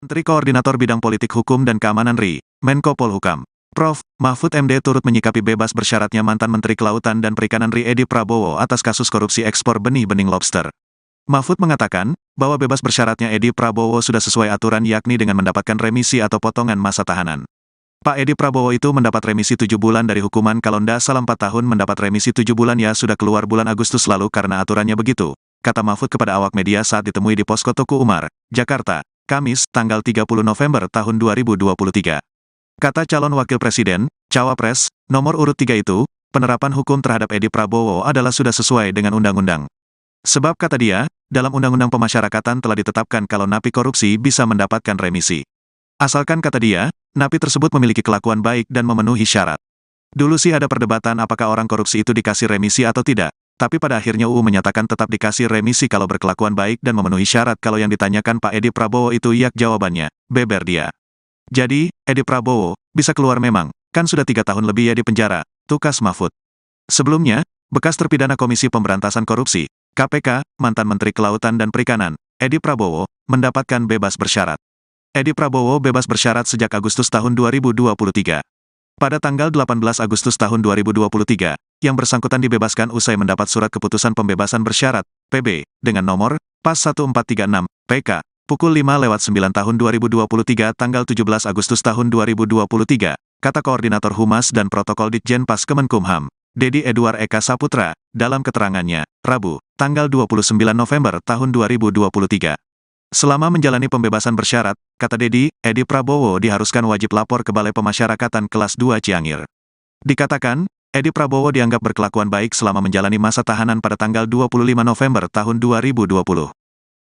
Menteri Koordinator Bidang Politik Hukum dan Keamanan RI, Menko Polhukam, Prof. Mahfud MD turut menyikapi bebas bersyaratnya mantan Menteri Kelautan dan Perikanan RI Edi Prabowo atas kasus korupsi ekspor benih-bening lobster. Mahfud mengatakan, bahwa bebas bersyaratnya Edi Prabowo sudah sesuai aturan yakni dengan mendapatkan remisi atau potongan masa tahanan. Pak Edi Prabowo itu mendapat remisi 7 bulan dari hukuman kalau ndak salah 4 tahun mendapat remisi 7 bulan ya sudah keluar bulan Agustus lalu karena aturannya begitu, kata Mahfud kepada awak media saat ditemui di Posko Tuku Umar, Jakarta, Kamis, tanggal 30 November tahun 2023. Kata calon wakil presiden, Cawapres, nomor urut 3 itu, penerapan hukum terhadap Edi Prabowo adalah sudah sesuai dengan undang-undang. Sebab kata dia, dalam undang-undang pemasyarakatan telah ditetapkan kalau napi korupsi bisa mendapatkan remisi. Asalkan kata dia, napi tersebut memiliki kelakuan baik dan memenuhi syarat. Dulu sih ada perdebatan apakah orang korupsi itu dikasih remisi atau tidak, tapi pada akhirnya UU menyatakan tetap dikasih remisi kalau berkelakuan baik dan memenuhi syarat. Kalau yang ditanyakan Pak Edi Prabowo itu yak jawabannya, beber dia. Jadi, Edi Prabowo, bisa keluar memang, kan sudah 3 tahun lebih ya di penjara, tukas Mahfud. Sebelumnya, bekas terpidana Komisi Pemberantasan Korupsi, KPK, mantan Menteri Kelautan dan Perikanan, Edi Prabowo, mendapatkan bebas bersyarat. Edi Prabowo bebas bersyarat sejak Agustus tahun 2023. Pada tanggal 18 Agustus tahun 2023, yang bersangkutan dibebaskan usai mendapat surat keputusan pembebasan bersyarat, PB, dengan nomor, PAS 1436, PK, pukul 5:09 tahun 2023 tanggal 17 Agustus tahun 2023, kata Koordinator Humas dan Protokol Ditjenpas Kemenkumham, Dedi Edward Eka Saputra, dalam keterangannya, Rabu, tanggal 29 November tahun 2023. Selama menjalani pembebasan bersyarat, kata Dedi, Edi Prabowo diharuskan wajib lapor ke Balai Pemasyarakatan Kelas 2 Ciangir. Dikatakan, Edi Prabowo dianggap berkelakuan baik selama menjalani masa tahanan pada tanggal 25 November tahun 2020.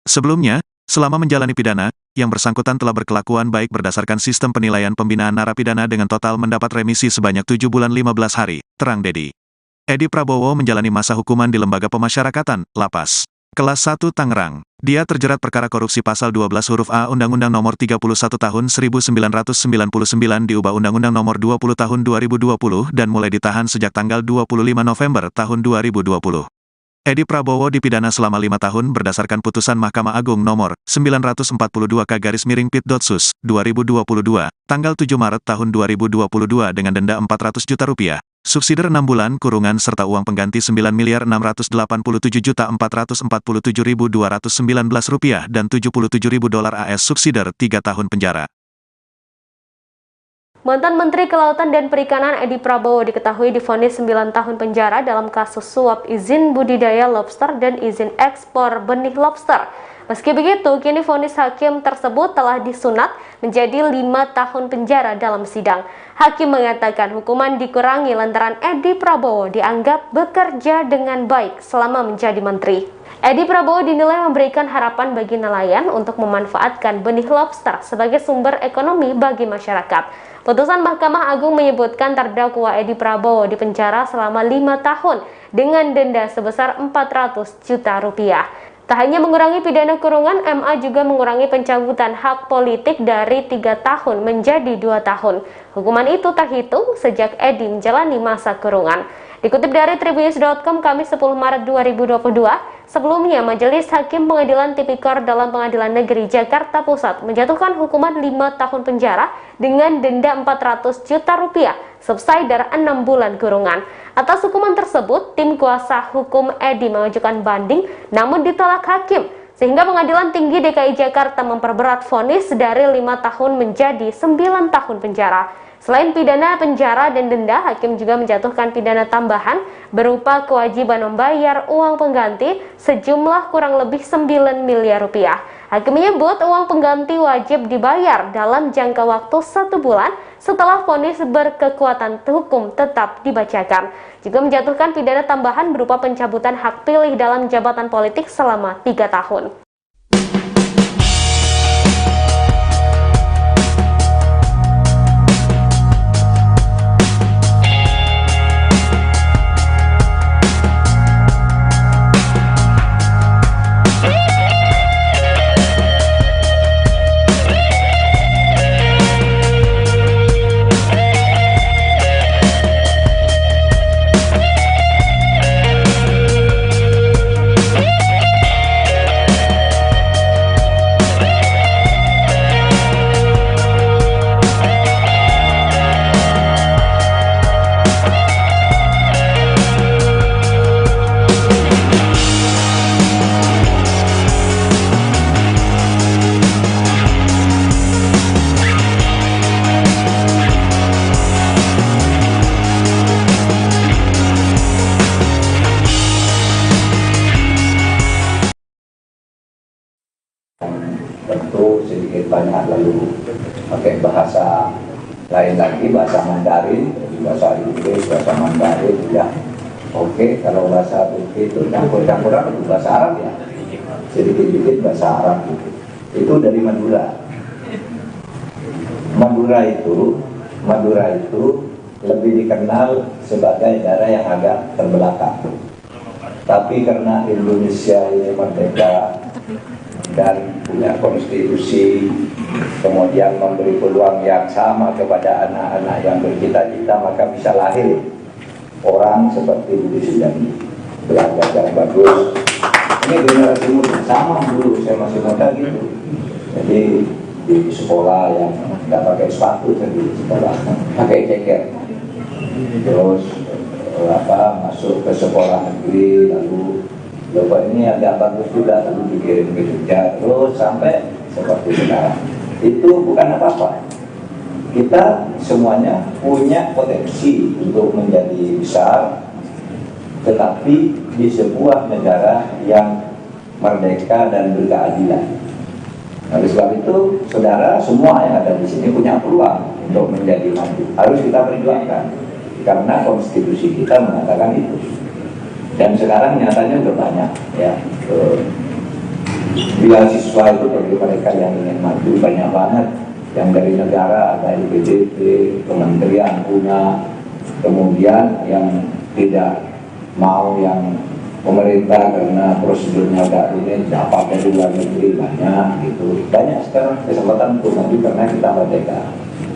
Sebelumnya, selama menjalani pidana, yang bersangkutan telah berkelakuan baik berdasarkan sistem penilaian pembinaan narapidana dengan total mendapat remisi sebanyak 7 bulan 15 hari, terang Dedi. Edi Prabowo menjalani masa hukuman di Lembaga Pemasyarakatan, Lapas Kelas 1 Tangerang. Dia terjerat perkara korupsi pasal 12 huruf A Undang-Undang Nomor 31 Tahun 1999 diubah Undang-Undang Nomor 20 Tahun 2020 dan mulai ditahan sejak tanggal 25 November tahun 2020. Edi Prabowo dipidana selama 5 tahun berdasarkan putusan Mahkamah Agung Nomor 942K/Pit.Sus 2022, tanggal 7 Maret tahun 2022 dengan denda Rp400 juta, subsidiar 6 bulan kurungan serta uang pengganti Rp9.687.447.219 dan $77.000 AS subsidiar 3 tahun penjara. Mantan Menteri Kelautan dan Perikanan Edi Prabowo diketahui divonis 9 tahun penjara dalam kasus suap izin budidaya lobster dan izin ekspor benih lobster. Meski begitu, kini vonis hakim tersebut telah disunat menjadi 5 tahun penjara dalam sidang. Hakim mengatakan hukuman dikurangi lantaran Edi Prabowo dianggap bekerja dengan baik selama menjadi menteri. Edi Prabowo dinilai memberikan harapan bagi nelayan untuk memanfaatkan benih lobster sebagai sumber ekonomi bagi masyarakat. Putusan Mahkamah Agung menyebutkan terdakwa Edi Prabowo dipenjara selama 5 tahun dengan denda sebesar Rp400 juta. Tak hanya mengurangi pidana kurungan, MA juga mengurangi pencabutan hak politik dari 3 tahun menjadi 2 tahun. Hukuman itu terhitung sejak Edi menjalani masa kurungan. Dikutip dari Tribunnews.com, Kamis 10 Maret 2022, sebelumnya Majelis Hakim Pengadilan Tipikor dalam Pengadilan Negeri Jakarta Pusat menjatuhkan hukuman 5 tahun penjara dengan denda Rp400 juta, subsidiar 6 bulan kurungan. Atas hukuman tersebut, tim kuasa hukum Edi mengajukan banding, namun ditolak hakim, sehingga Pengadilan Tinggi DKI Jakarta memperberat vonis dari 5 tahun menjadi 9 tahun penjara. Selain pidana penjara dan denda, hakim juga menjatuhkan pidana tambahan berupa kewajiban membayar uang pengganti sejumlah kurang lebih Rp9 miliar. Hakim menyebut uang pengganti wajib dibayar dalam jangka waktu 1 bulan setelah vonis berkekuatan hukum tetap dibacakan. Juga menjatuhkan pidana tambahan berupa pencabutan hak pilih dalam jabatan politik selama 3 tahun. sedikit banyak, lalu pakai bahasa lain lagi, bahasa Mandarin, bahasa Inggris, bahasa Mandarin, ya oke. Kalau bahasa Turki itu campur-campuran itu bahasa Arab ya, sedikit-sedikit bahasa Arab gitu. Itu dari Madura. Madura itu lebih dikenal sebagai daerah yang agak terbelakang. Tapi karena Indonesia ini merdeka dan punya konstitusi, kemudian memberi peluang yang sama kepada anak-anak yang bercita-cita, maka bisa lahir orang seperti Budi Sujadi, belajar yang bagus. Ini generasi muda, sama dulu saya masih muda gitu. Jadi di sekolah yang nggak pakai sepatu, jadi sekolah pakai ceker. Terus masuk ke sekolah negeri, lalu Bapak ini agak bagus juga, lalu dikirim ke Jogja, terus sampai seperti sekarang. Itu bukan apa-apa. Kita semuanya punya potensi untuk menjadi besar, tetapi di sebuah negara yang merdeka dan berkeadilan. Oleh sebab itu, saudara semua yang ada di sini punya peluang untuk menjadi maju. Harus kita perjuangkan, karena konstitusi kita mengatakan itu. Dan sekarang nyatanya udah banyak ya, beasiswa itu bagi mereka yang ingin maju banyak banget. Yang dari negara ada LPDP, kementerian punya, kemudian yang tidak mau yang pemerintah karena prosedurnya agak ini tidak pakai di luar negeri banyak gitu. Banyak sekarang kesempatan untuk maju karena kita merdeka.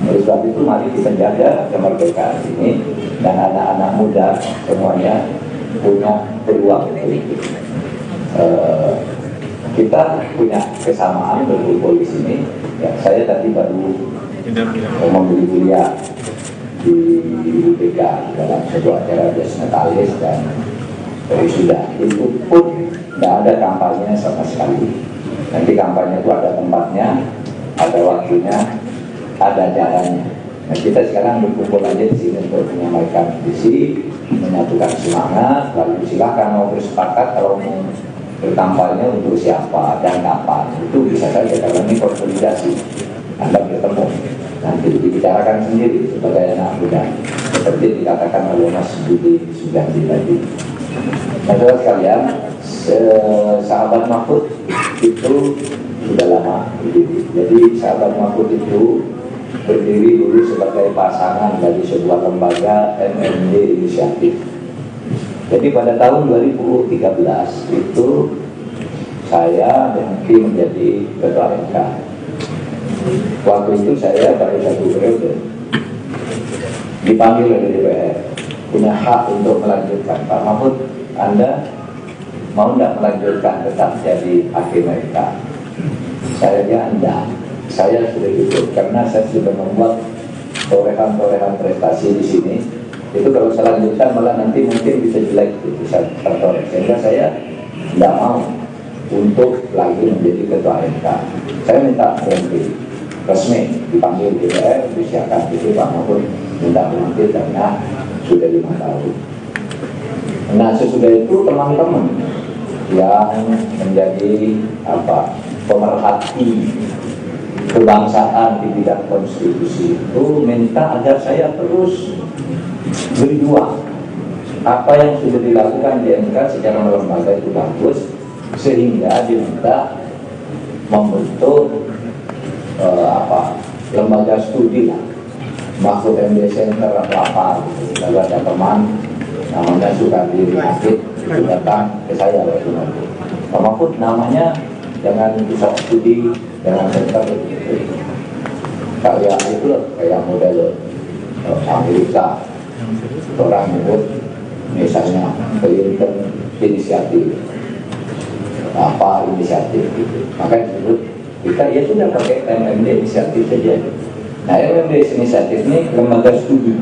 Oleh sebab itu mari kita jaga kemerdekaan ini, dan anak-anak muda semuanya punya peluang itu. Kita punya kesamaan berkumpul di sini. Ya, saya tadi baru membeli kuliah di UBK dalam sebuah acara Jazz Natalis dan sudah itu pun tidak ada kampanye sama sekali. Nanti kampanye itu ada tempatnya, ada waktunya, ada caranya. Nah, kita sekarang berkumpul aja di sini untuk menyampaikan visi, menyatukan semangat, lalu silakan mau bersepakat kalau mau berkampanye untuk siapa dan kapan, itu bisa saja kalau ini konsolidasi. Anda bertemu, nanti dibicarakan sendiri sebagai anak muda, seperti dikatakan oleh Mas Budi Sujadi tadi. Nah, saudara sekalian, sahabat Mahfud itu sudah lama berdiri. Jadi sahabat Mahfud itu berdiri dulu sebagai pasangan dari sebuah lembaga MMD Inisiatif. Jadi pada tahun 2013 itu saya dan Kim menjadi ketua MK. Waktu itu saya baru 1 periode, dipanggil oleh DPR, punya hak untuk melanjutkan. Pak Mahfud, Anda mau tidak melanjutkan tetap jadi hakim MK? Saya bilang enggak, saya sudah cukup karena saya sudah membuat torehan-torehan prestasi di sini. Itu kalau saya lanjutkan malah nanti mungkin bisa jelek, bisa tertoreh. Sehingga saya tidak mau untuk lagi menjadi ketua MK. Saya minta berhenti, resmi dipanggil DPR, disiapkan itu Pak Mahfud minta berhenti karena sudah 5 tahun. Nah, sesudah itu teman-teman yang menjadi pemerhati kebangsaan di bidang konstitusi itu minta agar saya terus berjuang. Apa yang sudah dilakukan di MK secara lembaga itu bagus, sehingga diminta membentuk lembaga studi lah, Mahfud MD Center atau apa gitu. Lalu ada teman namanya Sukardi Rinakit itu datang ke saya waktu itu. Pak Mahfud, namanya jangan pusat studi, jangan center gitu. Kayak itu loh, kayak model Amerika. Orang menyebut misalnya Clinton inisiatif, apa inisiatif gitu. Maka disebut kita ya sudah pakai MMD inisiatif saja. Nah, MMD inisiatif ini lembaga studi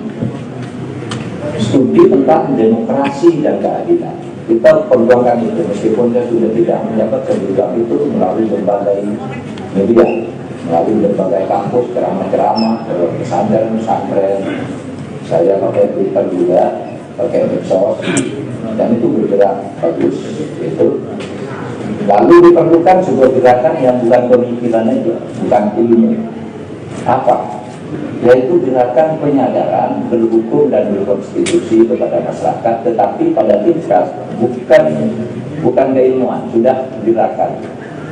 tentang demokrasi dan keadilan. Kita perjuangkan itu, meskipun saya sudah tidak menjabat, saya juga itu melalui berbagai media, melalui berbagai kampus, ceramah-ceramah, pesantren. Saya pakai Twitter juga, pakai medsos, dan itu bergerak bagus. Itu Lalu diperlukan sebuah gerakan yang bukan pemikiran aja, bukan ilmu. Apa? Yaitu gerakan penyadaran berhukum dan berkonstitusi kepada masyarakat, tetapi pada tingkat bukan keilmuan, sudah gerakan.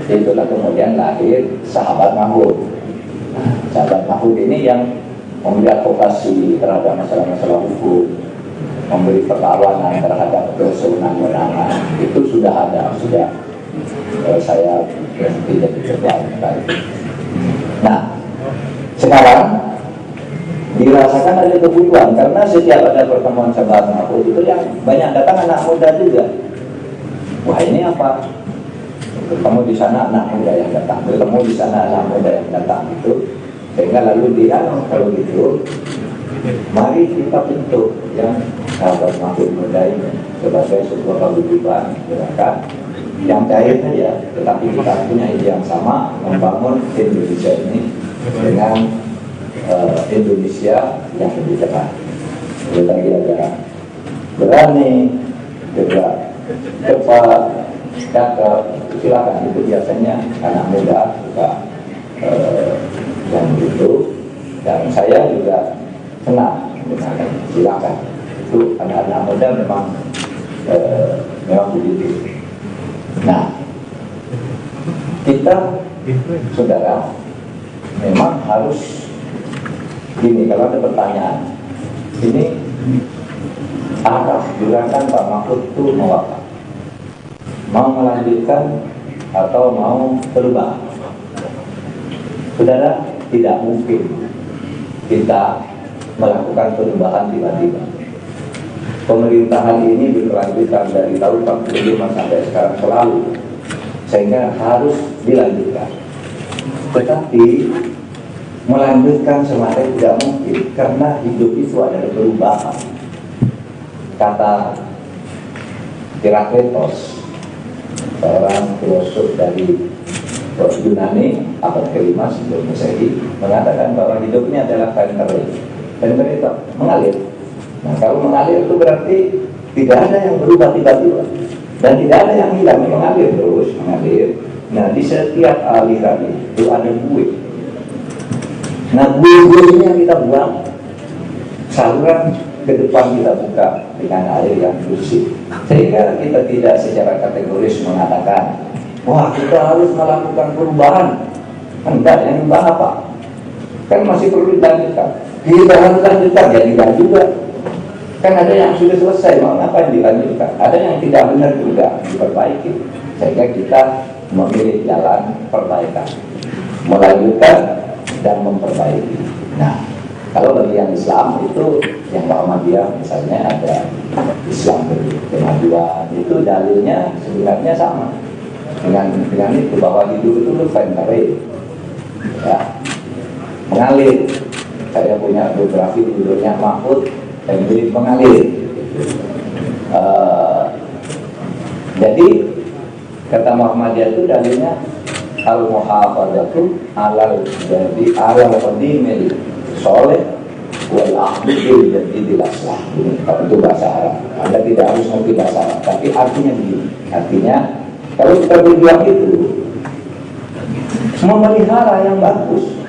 Itulah kemudian lahir Sahabat Mahfud. Sahabat Mahfud ini yang memberi advokasi terhadap masalah-masalah hukum, memberi perlawanan terhadap kewenangan, itu sudah ada, sudah saya tidak dikerjakan. Nah, sekarang dirasakan ada kebutuhan karena setiap ada pertemuan Sahabat Mahfud itu yang banyak datang anak muda juga. Wah, ini apa? Bertemu di sana anak muda yang datang, bertemu di sana anak muda yang datang itu, sehingga lalu dia kalau gitu, mari kita bentuk yang Sahabat Mahfud muda ini sebagai sebuah paguyuban gerakan yang cair saja, tetapi kita punya ide yang sama, membangun Indonesia ini dengan Indonesia yang lebih cerah. Kita kira-kira berani, juga cepat, cakep, silakan. Itu biasanya anak muda juga yang itu, dan saya juga senang dengan silakan. Itu anak-anak muda memang begitu. Nah, kita saudara memang harus gini, kalau ada pertanyaan ini arah gerakan Pak Mahfud itu mau apa? Mau melanjutkan atau mau berubah? Saudara, tidak mungkin kita melakukan perubahan tiba-tiba. Pemerintahan ini berkelanjutan dari tahun 45 sampai sekarang selalu, sehingga harus dilanjutkan. Tetapi melanjutkan semata tidak mungkin, karena hidup itu adalah perubahan. Kata Herakleitos, seorang filosof dari Yunani abad ke-5 sebelum Masehi, mengatakan bahwa hidup ini adalah ventre. Ventre itu mengalir. Nah, kalau mengalir itu berarti tidak ada yang berubah tiba-tiba, dan tidak ada yang hilang, mengalir terus, mengalir. Nah, di setiap aliran itu ada buih. Nah, buih-buih ini yang kita buang, saluran ke depan kita buka dengan air yang bersih, sehingga kita tidak secara kategoris mengatakan, wah, kita harus melakukan perubahan. Enggak, yang diubah apa? Kan masih perlu dilanjutkan. Kita harus lanjutkan, ya tidak juga. Kan ada yang sudah selesai, mau ngapain dilanjutkan? Ada yang tidak benar juga, diperbaiki. Sehingga kita memilih jalan perbaikan, melanjutkan dan memperbaiki. Nah, kalau bagi yang Islam itu, yang Muhammadiyah misalnya ada Islam kemajuan, itu dalilnya sebenarnya sama dengan itu, bahwa hidup itu ventre, ya, mengalir. Saya punya biografi judulnya Mahfud dan jadi mengalir. Jadi kata Muhammadiyah itu dalilnya al-muhafadzatu alal jadi alal qadimil soleh wal akhiril jadi dilaslah. Itu bahasa Arab. Anda tidak harus mengerti bahasa Arab, tapi artinya begini. Artinya kalau kita berjuang itu memelihara yang bagus.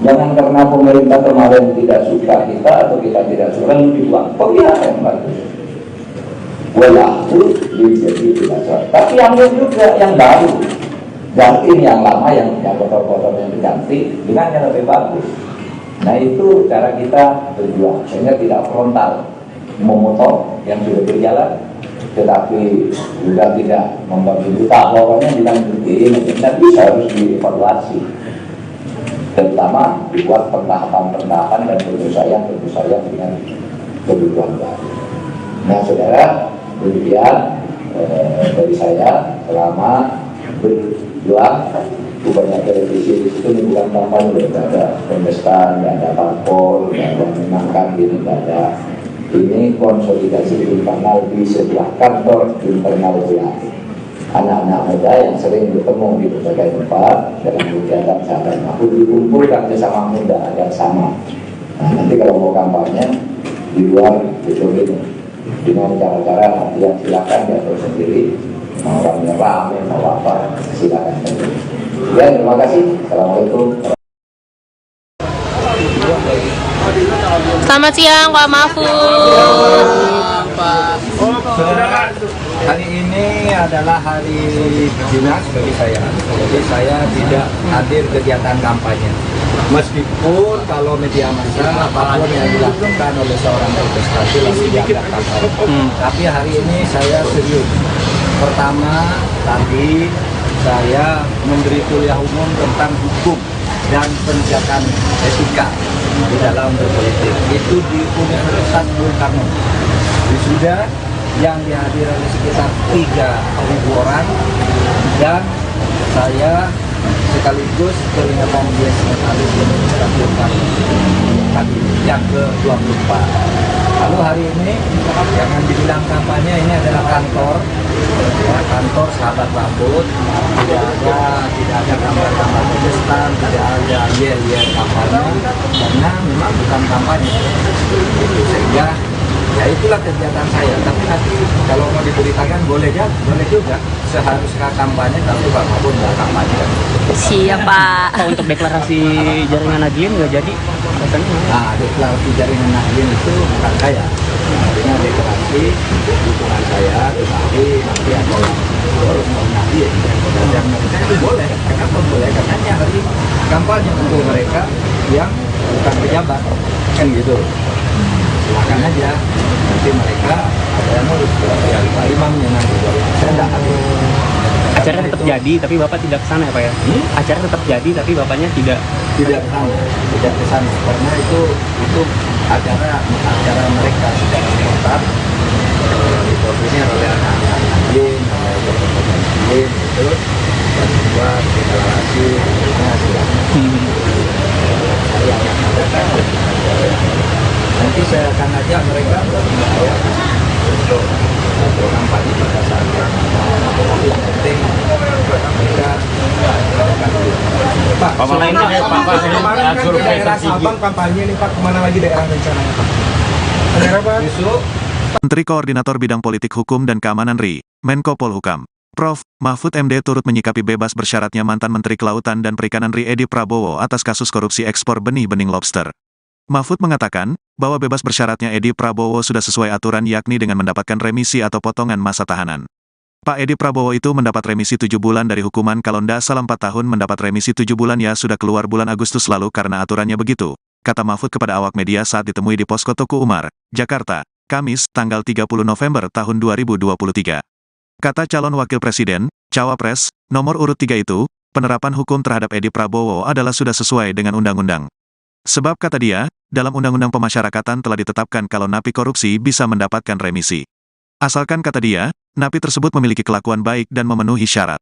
Jangan karena pemerintah kemarin tidak suka kita atau kita tidak suka lalu dibuang. Pelihara yang bagus. Walahu jadi dilaslah. Tapi ambil juga yang baru. Ganti yang lama, yang kotor-kotor yang diganti dengan yang lebih bagus. Nah, itu cara kita berjuang, sehingga tidak frontal memotong yang sudah berjalan, tetapi juga tidak membagi buta. Pokoknya dilanjutin, dan bisa harus dievaluasi, terutama dibuat pentahapan-pentahapan dan penyesuaian dengan kebutuhan baru. Nah, saudara, demikian dari saya selama berjuang. Banyak televisi di situ bukan kampanye, tidak ada kontestan, tidak ada parpol, tidak ada menangkan diri, tidak ada. Ini konsolidasi internal di sebuah kantor internal wilayah. Anak-anak muda yang sering bertemu di berbagai tempat dalam kegiatan Sahabat Mahfud dikumpulkan bersama muda agar sama. Nah, nanti kalau mau kampanye di luar itu ini dengan cara-cara yang silakan diatur sendiri. mau rame-rame, mau apa, silakan. Ya, terima kasih. Assalamualaikum. Selamat siang Pak Mahfud. Hari ini adalah hari dinas bagi saya, jadi saya tidak hadir kegiatan kampanye. Meskipun kalau media massa apapun yang dilakukan oleh seorang kontestasi langsung dianggap kampanye. Tapi hari ini saya serius. Pertama, tadi saya memberi kuliah umum tentang hukum dan penegakan etika di dalam berpolitik. Itu di Universitas Bung Karno. Wisuda yang dihadiri sekitar 3.000 orang, dan saya sekaligus peringatan dia sekali tadi yang ke-24. Lalu hari ini jangan dibilang kampanye, ini adalah kantor, ya, kantor sahabat rambut. Tidak ada gambar-gambar protestan, tidak ada yel-yel kampanye, karena memang bukan kampanye. Sehingga ya itulah kegiatan saya. Tapi nanti kalau mau diberitakan boleh ya, boleh juga. Seharusnya kampanye, tapi Pak Mahfud nggak kampanye. Siap Pak. Oh, untuk deklarasi jaringan Nahdien nggak jadi? Nah, deklarasi jaringan Nahdien itu bukan saya. Artinya deklarasi dukungan saya, tetapi nanti ada yang harus Nahdien. Dan yang mereka itu boleh, mereka pun boleh. Karena ini hari kampanye untuk mereka yang bukan pejabat, kan gitu. Silakan aja, nanti mereka ada yang harus Pak Imamnya nanti. Saya tidak hadir. Acara tetap jadi, tapi Bapak tidak ke sana ya Pak ya? Acara tetap jadi, tapi Bapaknya tidak ke sana, karena itu acara mereka secara spontan dikoordinir oleh anak-anak Nahdien, oleh beberapa Nahdien itu, dan buat deklarasi saya akan adakan. Nanti saya akan ajak mereka untuk kampanye pada saat yang penting mereka akan Pak, selain itu Pak, daerah Sabang kampanye nih Pak, kemana lagi daerah rencananya Pak? Daerah Pak? besok Menteri Koordinator Bidang Politik Hukum dan Keamanan RI, Menko Polhukam, Prof. Mahfud MD turut menyikapi bebas bersyaratnya mantan Menteri Kelautan dan Perikanan RI Edi Prabowo atas kasus korupsi ekspor benih-bening lobster. Mahfud mengatakan bahwa bebas bersyaratnya Edi Prabowo sudah sesuai aturan, yakni dengan mendapatkan remisi atau potongan masa tahanan. Pak Edi Prabowo itu mendapat remisi 7 bulan dari hukuman kalau ndak salah 4 tahun mendapat remisi 7 bulan ya sudah keluar bulan Agustus lalu karena aturannya begitu, kata Mahfud kepada awak media saat ditemui di Posko Tuku Umar, Jakarta, Kamis, tanggal 30 November tahun 2023. Kata calon wakil presiden, Cawapres, nomor urut 3 itu, penerapan hukum terhadap Edi Prabowo adalah sudah sesuai dengan undang-undang. Sebab kata dia, dalam Undang-Undang Pemasyarakatan telah ditetapkan kalau napi korupsi bisa mendapatkan remisi. Asalkan kata dia, napi tersebut memiliki kelakuan baik dan memenuhi syarat.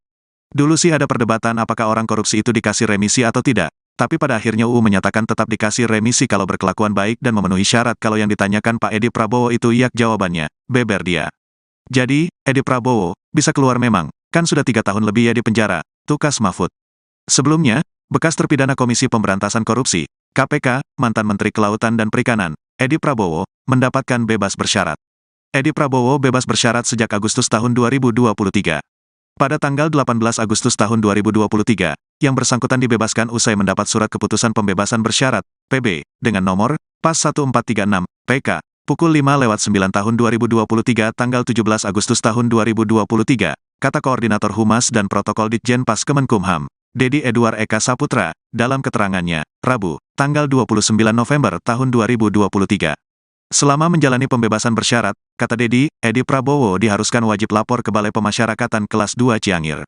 Dulu sih ada perdebatan apakah orang korupsi itu dikasih remisi atau tidak, tapi pada akhirnya UU menyatakan tetap dikasih remisi kalau berkelakuan baik dan memenuhi syarat. Kalau yang ditanyakan Pak Edi Prabowo itu yak jawabannya, beber dia. Jadi, Edi Prabowo bisa keluar memang, kan sudah 3 tahun lebih ya di penjara, tukas Mahfud. Sebelumnya, bekas terpidana Komisi Pemberantasan Korupsi, KPK, mantan Menteri Kelautan dan Perikanan, Edi Prabowo, mendapatkan bebas bersyarat. Edi Prabowo bebas bersyarat sejak Agustus tahun 2023. Pada tanggal 18 Agustus tahun 2023, yang bersangkutan dibebaskan usai mendapat surat keputusan pembebasan bersyarat, PB, dengan nomor, PAS 1436, PK, pukul 5:09 tahun 2023 tanggal 17 Agustus tahun 2023, kata Koordinator Humas dan Protokol Ditjen Pas Kemenkumham, Dedi Edward Eka Saputra, dalam keterangannya, Rabu, tanggal 29 November tahun 2023. Selama menjalani pembebasan bersyarat, kata Dedi, Edi Prabowo diharuskan wajib lapor ke Balai Pemasyarakatan kelas 2 Ciangir.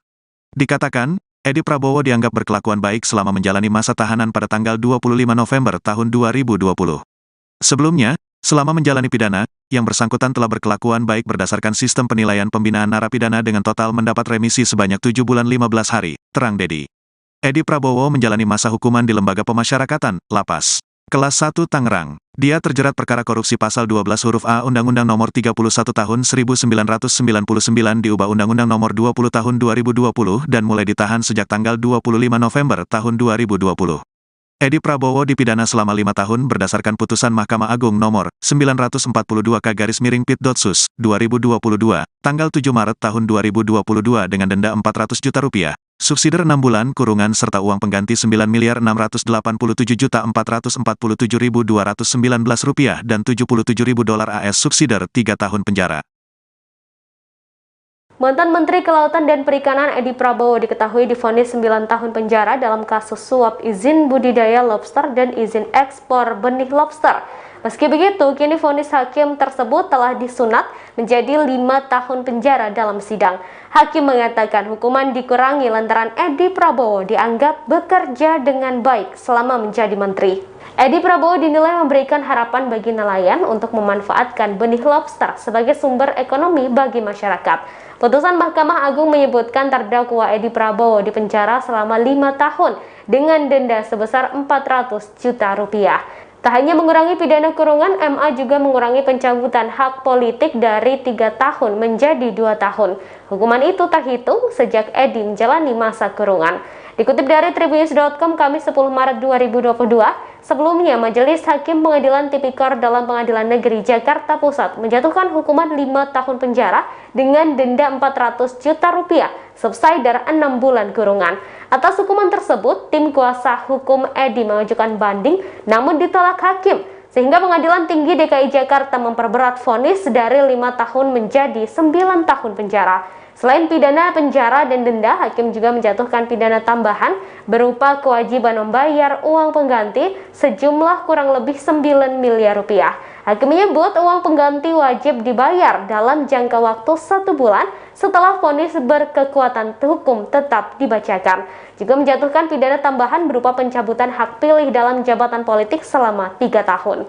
Dikatakan, Edi Prabowo dianggap berkelakuan baik selama menjalani masa tahanan pada tanggal 25 November tahun 2020. Sebelumnya, selama menjalani pidana, yang bersangkutan telah berkelakuan baik berdasarkan sistem penilaian pembinaan narapidana dengan total mendapat remisi sebanyak 7 bulan 15 hari, terang Dedi. Edi Prabowo menjalani masa hukuman di Lembaga Pemasyarakatan, Lapas Kelas 1 Tangerang. Dia terjerat perkara korupsi pasal 12 huruf A Undang-Undang Nomor 31 Tahun 1999 diubah Undang-Undang Nomor 20 Tahun 2020 dan mulai ditahan sejak tanggal 25 November tahun 2020. Edi Prabowo dipidana selama 5 tahun berdasarkan putusan Mahkamah Agung nomor 942/Pit.Sus 2022, tanggal 7 Maret tahun 2022 dengan denda Rp400 juta, subsidiar 6 bulan kurungan serta uang pengganti Rp9.687.447.219 dan $77.000 AS subsidiar 3 tahun penjara. Mantan Menteri Kelautan dan Perikanan Edi Prabowo diketahui divonis 9 tahun penjara dalam kasus suap izin budidaya lobster dan izin ekspor benih lobster. Meski begitu, kini vonis hakim tersebut telah disunat menjadi 5 tahun penjara dalam sidang. Hakim mengatakan hukuman dikurangi lantaran Edi Prabowo dianggap bekerja dengan baik selama menjadi menteri. Edi Prabowo dinilai memberikan harapan bagi nelayan untuk memanfaatkan benih lobster sebagai sumber ekonomi bagi masyarakat. Putusan Mahkamah Agung menyebutkan terdakwa Edi Prabowo dipenjara selama 5 tahun dengan denda sebesar Rp400 juta. Tak hanya mengurangi pidana kurungan, MA juga mengurangi pencabutan hak politik dari 3 tahun menjadi 2 tahun. Hukuman itu terhitung sejak Edi menjalani masa kurungan. Dikutip dari Tribunnews.com Kamis 10 Maret 2022, sebelumnya Majelis Hakim Pengadilan Tipikor dalam Pengadilan Negeri Jakarta Pusat menjatuhkan hukuman 5 tahun penjara dengan denda Rp400 juta subsidiar 6 bulan kurungan. Atas hukuman tersebut, tim kuasa hukum Edi mengajukan banding namun ditolak hakim, sehingga Pengadilan Tinggi DKI Jakarta memperberat vonis dari 5 tahun menjadi 9 tahun penjara. Selain pidana penjara dan denda, hakim juga menjatuhkan pidana tambahan berupa kewajiban membayar uang pengganti sejumlah kurang lebih Rp9 miliar. Hakim menyebut uang pengganti wajib dibayar dalam jangka waktu 1 bulan setelah vonis berkekuatan hukum tetap dibacakan. Juga menjatuhkan pidana tambahan berupa pencabutan hak pilih dalam jabatan politik selama 3 tahun.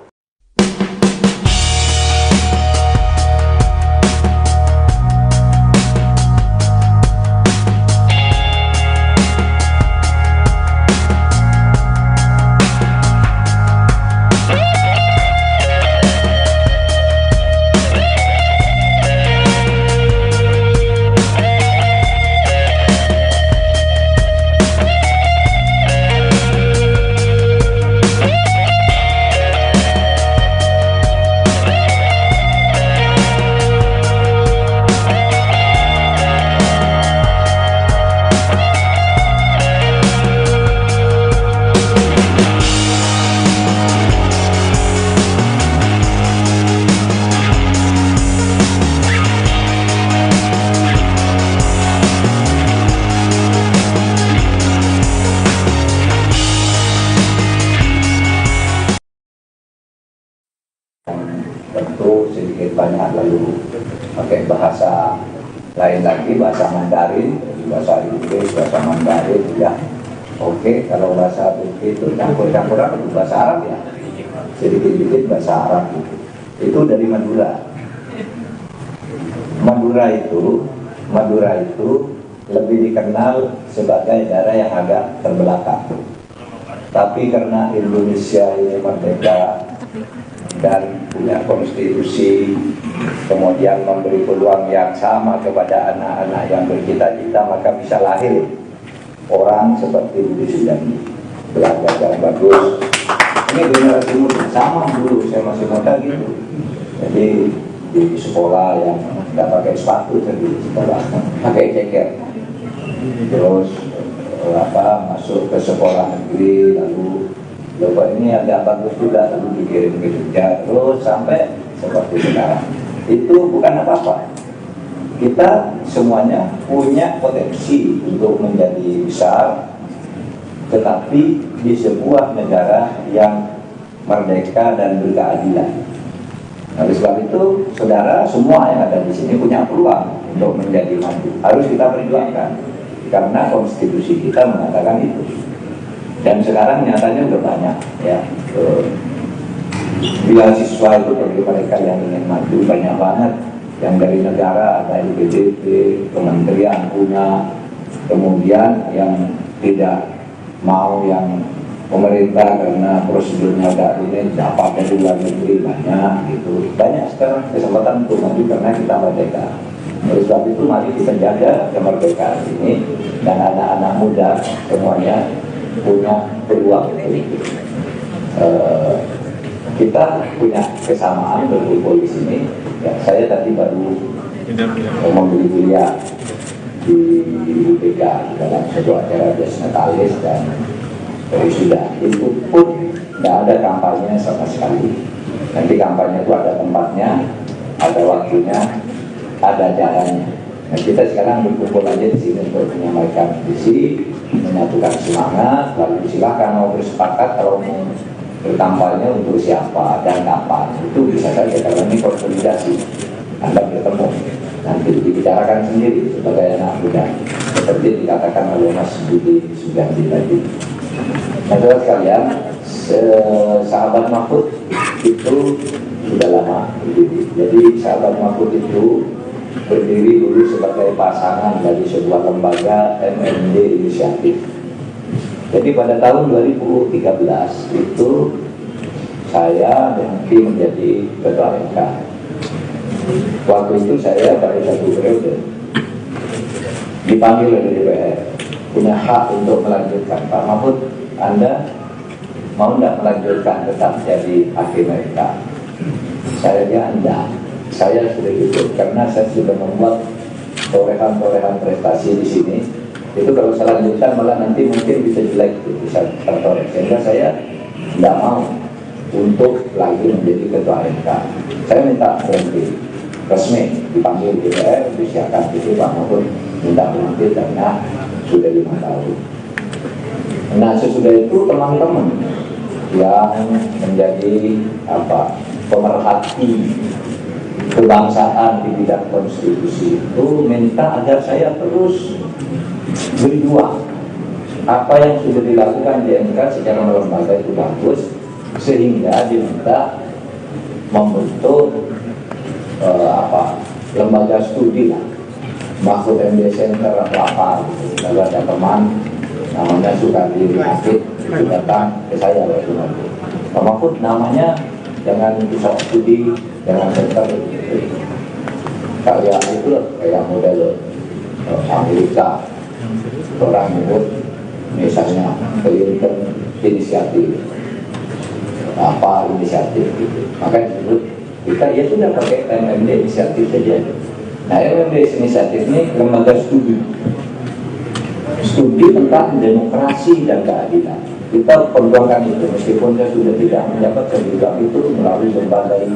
Tentu sedikit banyak lalu pakai bahasa lain lagi, bahasa Mandarin, bahasa Inggris, bahasa Mandarin, ya oke. Kalau bahasa itu campur-campur itu bahasa Arab ya, sedikit-sedikit bahasa Arab itu dari Madura. Madura itu lebih dikenal sebagai daerah yang agak terbelakang, tapi karena Indonesia ini merdeka dan punya konstitusi, kemudian memberi peluang yang sama kepada anak-anak yang bercita-cita, maka bisa lahir orang seperti Budi Sujatmi, belajar yang bagus. Ini generasi muda sama dulu, saya masih muda gitu. Jadi di sekolah yang nggak pakai sepatu, jadi sekolah pakai ceker. Terus masuk ke sekolah negeri, lalu ini agak bagus juga, lalu dikirim ke Jogja, terus sampai seperti sekarang. Itu bukan apa-apa. Kita semuanya punya potensi untuk menjadi besar, tetapi di sebuah negara yang merdeka dan berkeadilan. Oleh sebab itu, saudara semua yang ada di sini punya peluang untuk menjadi maju. Harus kita perjuangkan, karena konstitusi kita mengatakan itu. Dan sekarang nyatanya udah banyak ya, beasiswa itu bagi mereka yang ingin maju banyak banget. Yang dari negara ada LPDP, kementerian punya, kemudian yang tidak mau yang pemerintah karena prosedurnya agak ini dapat dari luar negeri banyak gitu. Banyak sekarang kesempatan untuk maju karena kita merdeka. Oleh sebab itu mari kita jaga kemerdekaan ini, dan anak-anak muda semuanya punya peluang itu. Kita punya kesamaan berkumpul di sini. Ya, saya tadi baru membeli kuliah di UPK dalam sebuah acara Natalis dan sudah itu pun tidak ada kampanye sama sekali. Nanti kampanye itu ada tempatnya, ada waktunya, ada jalannya. Nah, kita sekarang berkumpul aja di sini untuk menyampaikan visi, menyatukan semangat, lalu silakan mau bersepakat kalau mau berkampanye untuk siapa dan kapan. Itu bisa saja karena ini konsolidasi. Anda bertemu, nanti dibicarakan sendiri sebagai anak muda, seperti dikatakan oleh Mas Budi Sugandi tadi. Nah, saudara sekalian, sahabat Mahfud itu sudah lama berdiri. Jadi sahabat Mahfud itu berdiri dulu sebagai pasangan dari sebuah lembaga MMD Inisiatif. Jadi pada tahun 2013 itu saya berhenti menjadi ketua MK. Waktu itu saya baru 1 periode dipanggil oleh DPR, punya hak untuk melanjutkan. Pak Mahfud, Anda mau tidak melanjutkan tetap jadi hakim MK? Saya bilang enggak, saya sudah cukup karena saya sudah membuat torehan-torehan prestasi di sini. Itu kalau saya lanjutkan malah nanti mungkin bisa jelek, bisa tertoreh. Sehingga saya tidak mau untuk lagi menjadi ketua MK. Saya minta berhenti, resmi dipanggil DPR, disiapkan itu Pak Mahfud minta berhenti karena sudah 5 tahun. Nah, sesudah itu teman-teman yang menjadi pemerhati kebangsaan di bidang konstitusi itu minta agar saya terus berjuang. Apa yang sudah dilakukan di MK secara lembaga itu bagus, sehingga diminta membentuk lembaga studi lah, Mahfud MD Center apa gitu. Lalu ada teman namanya Sukardi Rinakit itu datang ke saya waktu itu. Pak Mahfud, namanya jangan pusat studi, jangan center karya itu kayak model Amerika, orang menyebut misalnya Clinton inisiatif inisiatif gitu. Maka disebut kita ya sudah pakai MMD inisiatif saja. Nah, MMD inisiatif ini lembaga studi tentang demokrasi dan keadilan. Kita perjuangkan itu meskipun saya sudah tidak menjabat, saya juga itu melalui berbagai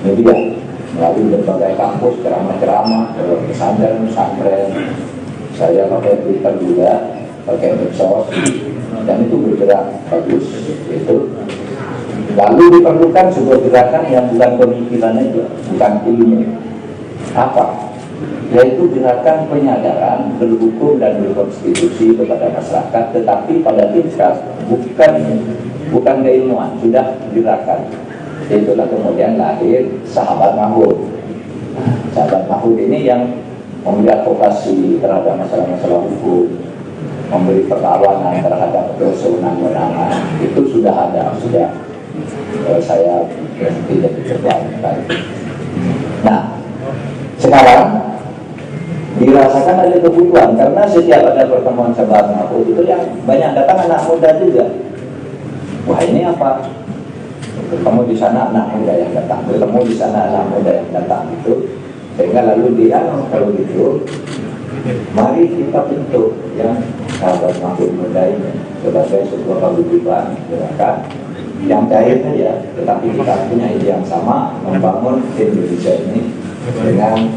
media, melalui berbagai kampus, ceramah-ceramah, pesantren, saya pakai Twitter juga, pakai medsos, dan itu bergerak bagus itu. Lalu diperlukan sebuah gerakan yang bukan pemikiran aja, bukan ilmu. Apa? Yaitu gerakan penyadaran berhukum dan berkonstitusi kepada masyarakat, tetapi pada tingkat bukan keilmuan, sudah gerakan. Itulah kemudian lahir Sahabat Mahfud. Sahabat Mahfud ini yang memberi advokasi terhadap masalah-masalah hukum, memberi perlawanan terhadap kewenangan-kewenangan. Itu sudah ada, saya tidak dikerjakan. Nah, sekarang dirasakan ada kebutuhan karena setiap ada pertemuan Sahabat Mahfud itu yang banyak datang anak muda juga. Wah, ini apa? Bertemu di sana anak muda yang datang, bertemu di sana anak muda yang datang itu, sehingga lalu dia kalau gitu, mari kita bentuk yang Sahabat Mahfud Muda ini sebagai sebuah paguyuban gerakan yang cair saja, tetapi kita punya ide yang sama, membangun Indonesia ini dengan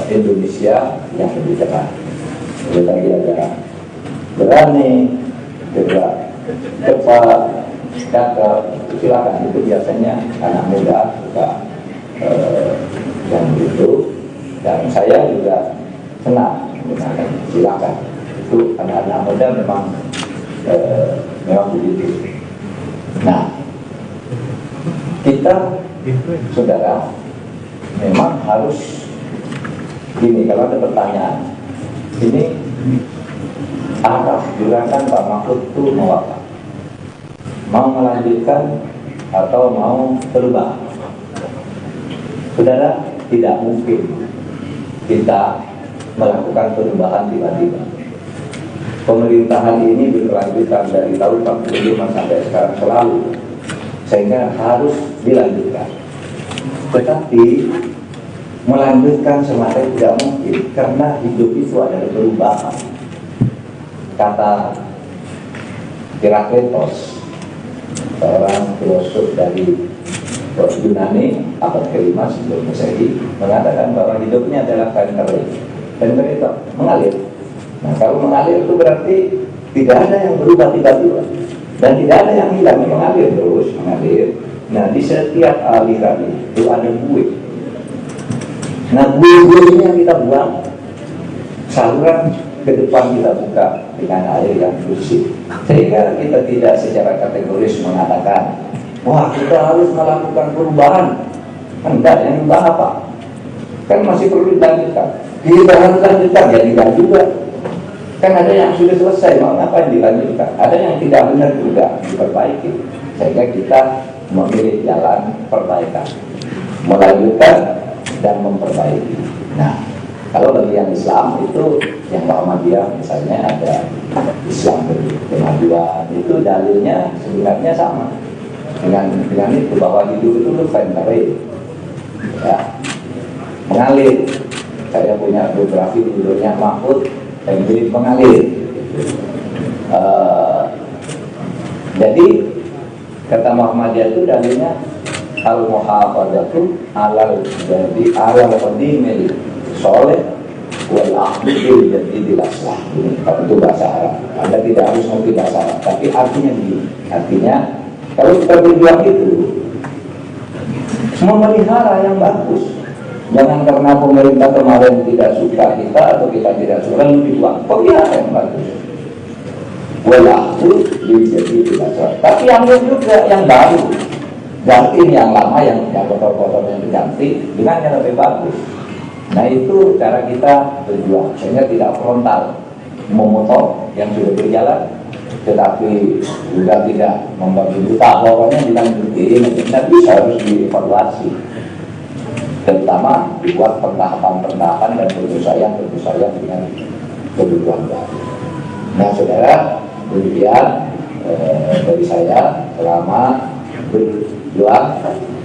Indonesia yang lebih cerah. Jadi lagi ada berani, gerak, cepat, cakep, silakan. Itu biasanya anak muda suka yang itu, dan saya juga senang dengan silakan. Itu anak-anak muda memang begitu. Nah, kita saudara memang harus gini, kalau ada pertanyaan ini apa gerakan Pak Mahfud itu mau apa? Mau melanjutkan atau mau berubah? Saudara, tidak mungkin kita melakukan perubahan tiba-tiba. pemerintahan ini berkelanjutan dari tahun 45 sampai sekarang selalu, sehingga harus dilanjutkan. Tetapi melanjutkan semata tidak mungkin, karena hidup itu adalah perubahan. Kata Herakleitos, seorang filosof dari Yunani abad ke-5 sebelum Masehi, mengatakan bahwa hidupnya adalah kenteri. Kenteri itu mengalir. Nah, kalau mengalir itu berarti tidak ada yang berubah tiba-tiba, dan tidak ada yang hilang, mengalir terus, mengalir. Nah, di setiap aliran itu ada buih. Nah, buih-buih ini yang kita buang, saluran ke depan kita buka dengan air yang bersih, sehingga kita tidak secara kategoris mengatakan, wah, kita harus melakukan perubahan. Enggak, yang ubah apa? Kan masih perlu dilanjutkan. Kita harus lanjutkan, ya tidak juga. Kan ada yang sudah selesai, mau ngapain dilanjutkan? Ada yang tidak benar juga, diperbaiki. Sehingga kita memilih jalan perbaikan, melanjutkan dan memperbaiki. Nah, kalau bagi yang Islam itu, yang Muhammadiyah misalnya ada Islam kemajuan, itu dalilnya sebenarnya sama dengan itu, bahwa hidup itu fentari, ya, mengalir. Saya punya biografi judulnya Mahfud Emre Mengalir. Jadi kata Muhammadiyah itu dalilnya al-muhafadzatu alal jadi alal qadimil soleh wal aqdil jadidil aslah. Ini itu bahasa Arab. Anda tidak harus mengerti bahasa Arab, tapi artinya begini. Artinya kalau kita berjuang itu memelihara yang bagus. Jangan karena pemerintah kemarin tidak suka kita atau kita tidak suka lalu dibuang. Pelihara yang bagus. Wal aqdil jadidil aslah. Tapi ambil juga yang baru. Ganti yang lama, yang kotor-kotor yang diganti dengan yang lebih bagus. Nah, itu cara kita berjuang, sehingga tidak frontal memotong yang sudah berjalan, tetapi juga tidak membagi buta. Pokoknya dilanjutin, tidak bisa, harus dievaluasi, terutama dibuat pentahapan-pentahapan dan penyesuaian dengan kebutuhan baru. Nah, saudara, demikian dari saya selama berjuang.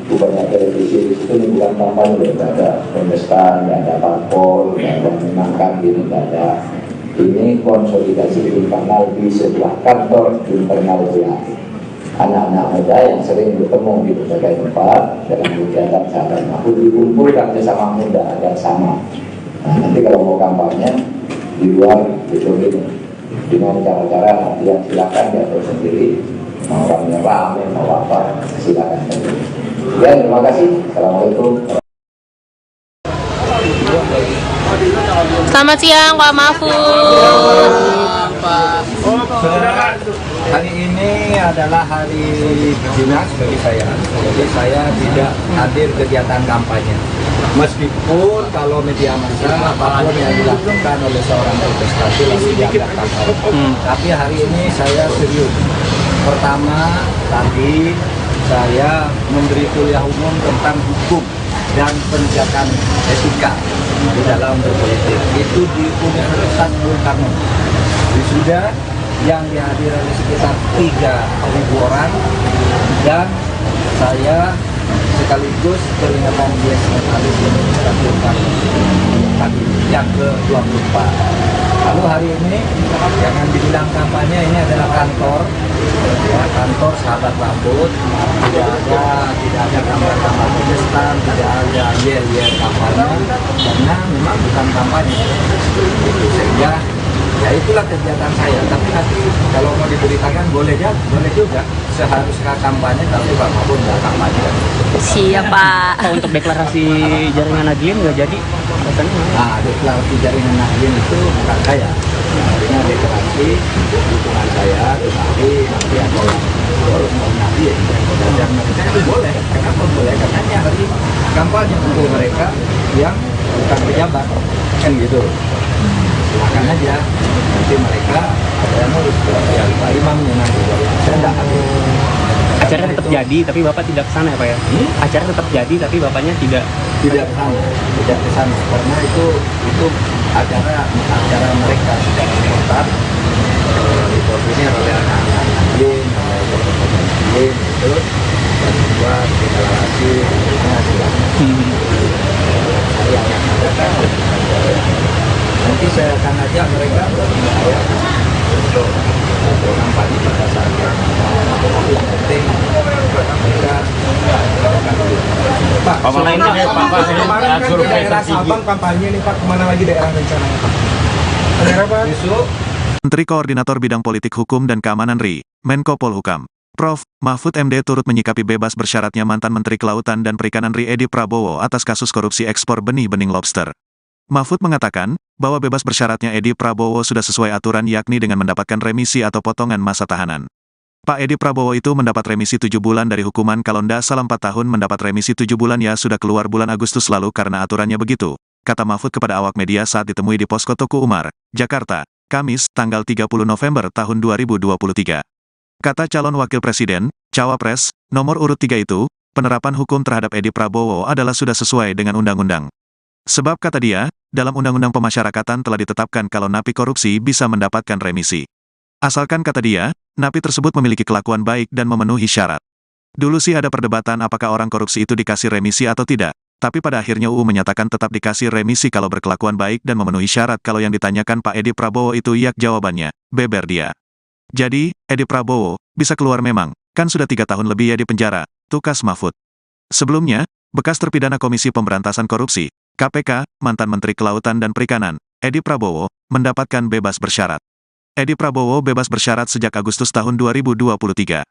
Banyak televisi di situ, ini bukan kampanye, tidak ada kontestan, tidak ada parpol, tidak ada menangkan diri, tidak ada. Ini konsolidasi internal di sebuah kantor internal wilayah. Anak-anak muda yang sering bertemu di berbagai tempat dalam kegiatan sahabat Mahfud dikumpulkan bersama muda agar sama. Nah, nanti kalau mau kampanye di luar itu ini dengan cara-cara nanti yang silakan diatur sendiri. Mau orangnya rame, mau apa, silakan. Ya, terima kasih. Assalamualaikum. Selamat siang Pak Mahfud. Saudara, hari ini adalah hari dinas bagi saya. Jadi saya tidak hadir kegiatan kampanye. Meskipun kalau media massa apapun yang dilakukan oleh seorang kontestasi langsung dianggap kampanye. Tapi hari ini saya serius. Pertama, tadi saya memberi kuliah umum tentang hukum dan penegakan etika di dalam berpolitik. Itu di Universitas Bung Karno. Wisuda yang dihadiri sekitar 3.000 orang, dan saya sekaligus peringatan Dies Natalis Universitas Bung Karno tadi yang ke-24. Lalu hari ini jangan dibilang kampanye, ini adalah kantor, ya, kantor sahabat Mahfud. Tidak ada gambar-gambar protestan, tidak ada yel-yel kampanye, karena memang bukan kampanye. Sehingga ya itulah kegiatan saya. Tapi nanti kalau mau diberitakan boleh juga. Seharusnya kampanye, tapi Pak Mahfud nggak kampanye. Siap Pak. Untuk deklarasi jaringan Nahdlin nggak jadi? Nah, deklarasi jaringan Nahdlin itu bukan saya. Artinya deklarasi dukungan saya, tetapi nanti ada harus Nahdlin. Dan mereka itu boleh. Kenapa boleh? Karena ini hari kampanye untuk mereka yang bukan pejabat, kan gitu. Silakan aja. Nanti mereka ada yang harus ya Pak Imamnya nanti. Saya tidak hadir. Acaranya tetap jadi, tapi Bapak tidak kesana ya Pak ya? Acara tetap jadi, tapi Bapaknya tidak kesana, karena itu acara mereka secara spontan. dikoordinir oleh anak-anak izin, oleh teman-teman izin, itu dan membuat deklarasi nanti saya akan ajak mereka untuk kampanye pada saat yang penting mereka Pak, Kemarin kan di daerah Sabang kampanye nih Pak, kemana lagi daerah rencananya Pak? Daerah Pak? besok Menteri Koordinator Bidang Politik Hukum dan Keamanan RI, Menko Polhukam, Prof. Mahfud MD turut menyikapi bebas bersyaratnya mantan Menteri Kelautan dan Perikanan RI Edi Prabowo atas kasus korupsi ekspor benih-bening lobster. Mahfud mengatakan bahwa bebas bersyaratnya Edi Prabowo sudah sesuai aturan yakni dengan mendapatkan remisi atau potongan masa tahanan. Pak Edi Prabowo itu mendapat remisi 7 bulan dari hukuman kalau ndak salah 4 tahun mendapat remisi 7 bulan ya sudah keluar bulan Agustus lalu karena aturannya begitu, kata Mahfud kepada awak media saat ditemui di Posko Tuku Umar, Jakarta, Kamis, tanggal 30 November tahun 2023. Kata calon wakil presiden, Cawapres, nomor urut 3 itu, penerapan hukum terhadap Edi Prabowo adalah sudah sesuai dengan undang-undang. Sebab kata dia, dalam undang-undang pemasyarakatan telah ditetapkan kalau napi korupsi bisa mendapatkan remisi. Asalkan kata dia, napi tersebut memiliki kelakuan baik dan memenuhi syarat. Dulu sih ada perdebatan apakah orang korupsi itu dikasih remisi atau tidak, tapi pada akhirnya UU menyatakan tetap dikasih remisi kalau berkelakuan baik dan memenuhi syarat. Kalau yang ditanyakan Pak Edi Prabowo itu yak jawabannya, beber dia. Jadi, Edi Prabowo, bisa keluar memang, kan sudah 3 tahun lebih ya di penjara, tukas Mahfud. Sebelumnya, bekas terpidana Komisi Pemberantasan Korupsi, KPK, mantan Menteri Kelautan dan Perikanan, Edi Prabowo, mendapatkan bebas bersyarat. Edi Prabowo bebas bersyarat sejak Agustus tahun 2023.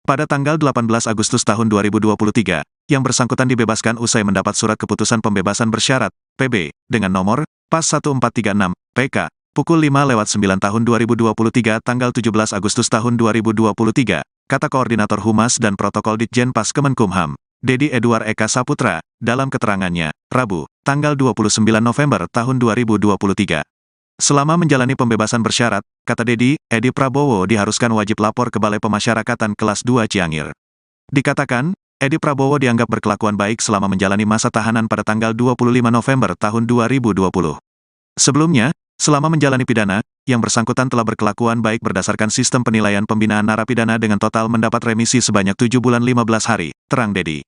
Pada tanggal 18 Agustus tahun 2023, yang bersangkutan dibebaskan usai mendapat surat keputusan pembebasan bersyarat, PB, dengan nomor, PAS 1436, PK, pukul 5:09 tahun 2023 tanggal 17 Agustus tahun 2023, kata Koordinator Humas dan Protokol Ditjen Pas Kemenkumham, Dedi Edward Eka Saputra, dalam keterangannya, Rabu, tanggal 29 November tahun 2023. Selama menjalani pembebasan bersyarat, kata Dedi, Edi Prabowo diharuskan wajib lapor ke Balai Pemasyarakatan kelas 2 Ciangir. Dikatakan, Edi Prabowo dianggap berkelakuan baik selama menjalani masa tahanan pada tanggal 25 November tahun 2020. Sebelumnya, selama menjalani pidana, yang bersangkutan telah berkelakuan baik berdasarkan sistem penilaian pembinaan narapidana dengan total mendapat remisi sebanyak 7 bulan 15 hari, terang Dedi.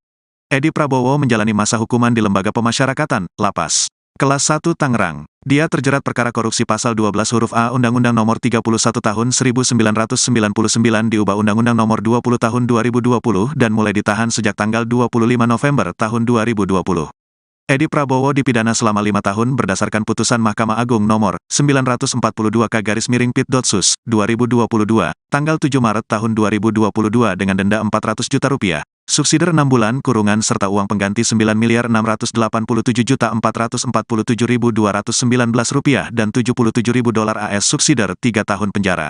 Edi Prabowo menjalani masa hukuman di Lembaga Pemasyarakatan, Lapas Kelas 1 Tangerang. Dia terjerat perkara korupsi pasal 12 huruf A Undang-Undang Nomor 31 Tahun 1999 diubah Undang-Undang Nomor 20 Tahun 2020 dan mulai ditahan sejak tanggal 25 November tahun 2020. Edi Prabowo dipidana selama 5 tahun berdasarkan putusan Mahkamah Agung Nomor 942K/Pit.Sus 2022, tanggal 7 Maret tahun 2022 dengan denda Rp400 juta, subsidi 6 bulan kurungan serta uang pengganti Rp9.687.447.219 dan $77.000 AS subsidi 3 tahun penjara.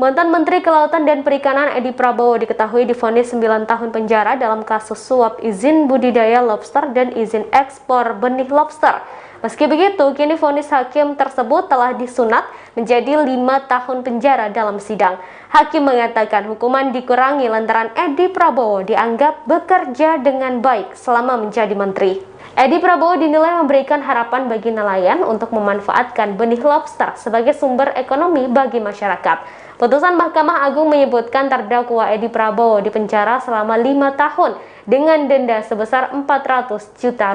Mantan Menteri Kelautan dan Perikanan Edi Prabowo diketahui divonis 9 tahun penjara dalam kasus suap izin budidaya lobster dan izin ekspor benih lobster. Meski begitu, kini vonis hakim tersebut telah disunat menjadi 5 tahun penjara dalam sidang. Hakim mengatakan hukuman dikurangi lantaran Edi Prabowo dianggap bekerja dengan baik selama menjadi menteri. Edi Prabowo dinilai memberikan harapan bagi nelayan untuk memanfaatkan benih lobster sebagai sumber ekonomi bagi masyarakat. Putusan Mahkamah Agung menyebutkan terdakwa Edi Prabowo dipenjara selama 5 tahun dengan denda sebesar Rp400 juta.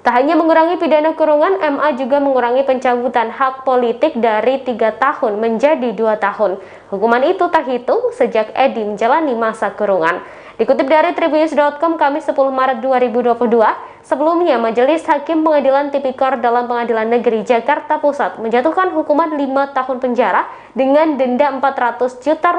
Tak hanya mengurangi pidana kurungan, MA juga mengurangi pencabutan hak politik dari 3 tahun menjadi 2 tahun. Hukuman itu terhitung sejak Edi menjalani masa kurungan. Dikutip dari Tribunnews.com Kamis 10 Maret 2022, sebelumnya Majelis Hakim Pengadilan Tipikor dalam Pengadilan Negeri Jakarta Pusat menjatuhkan hukuman 5 tahun penjara dengan denda Rp400 juta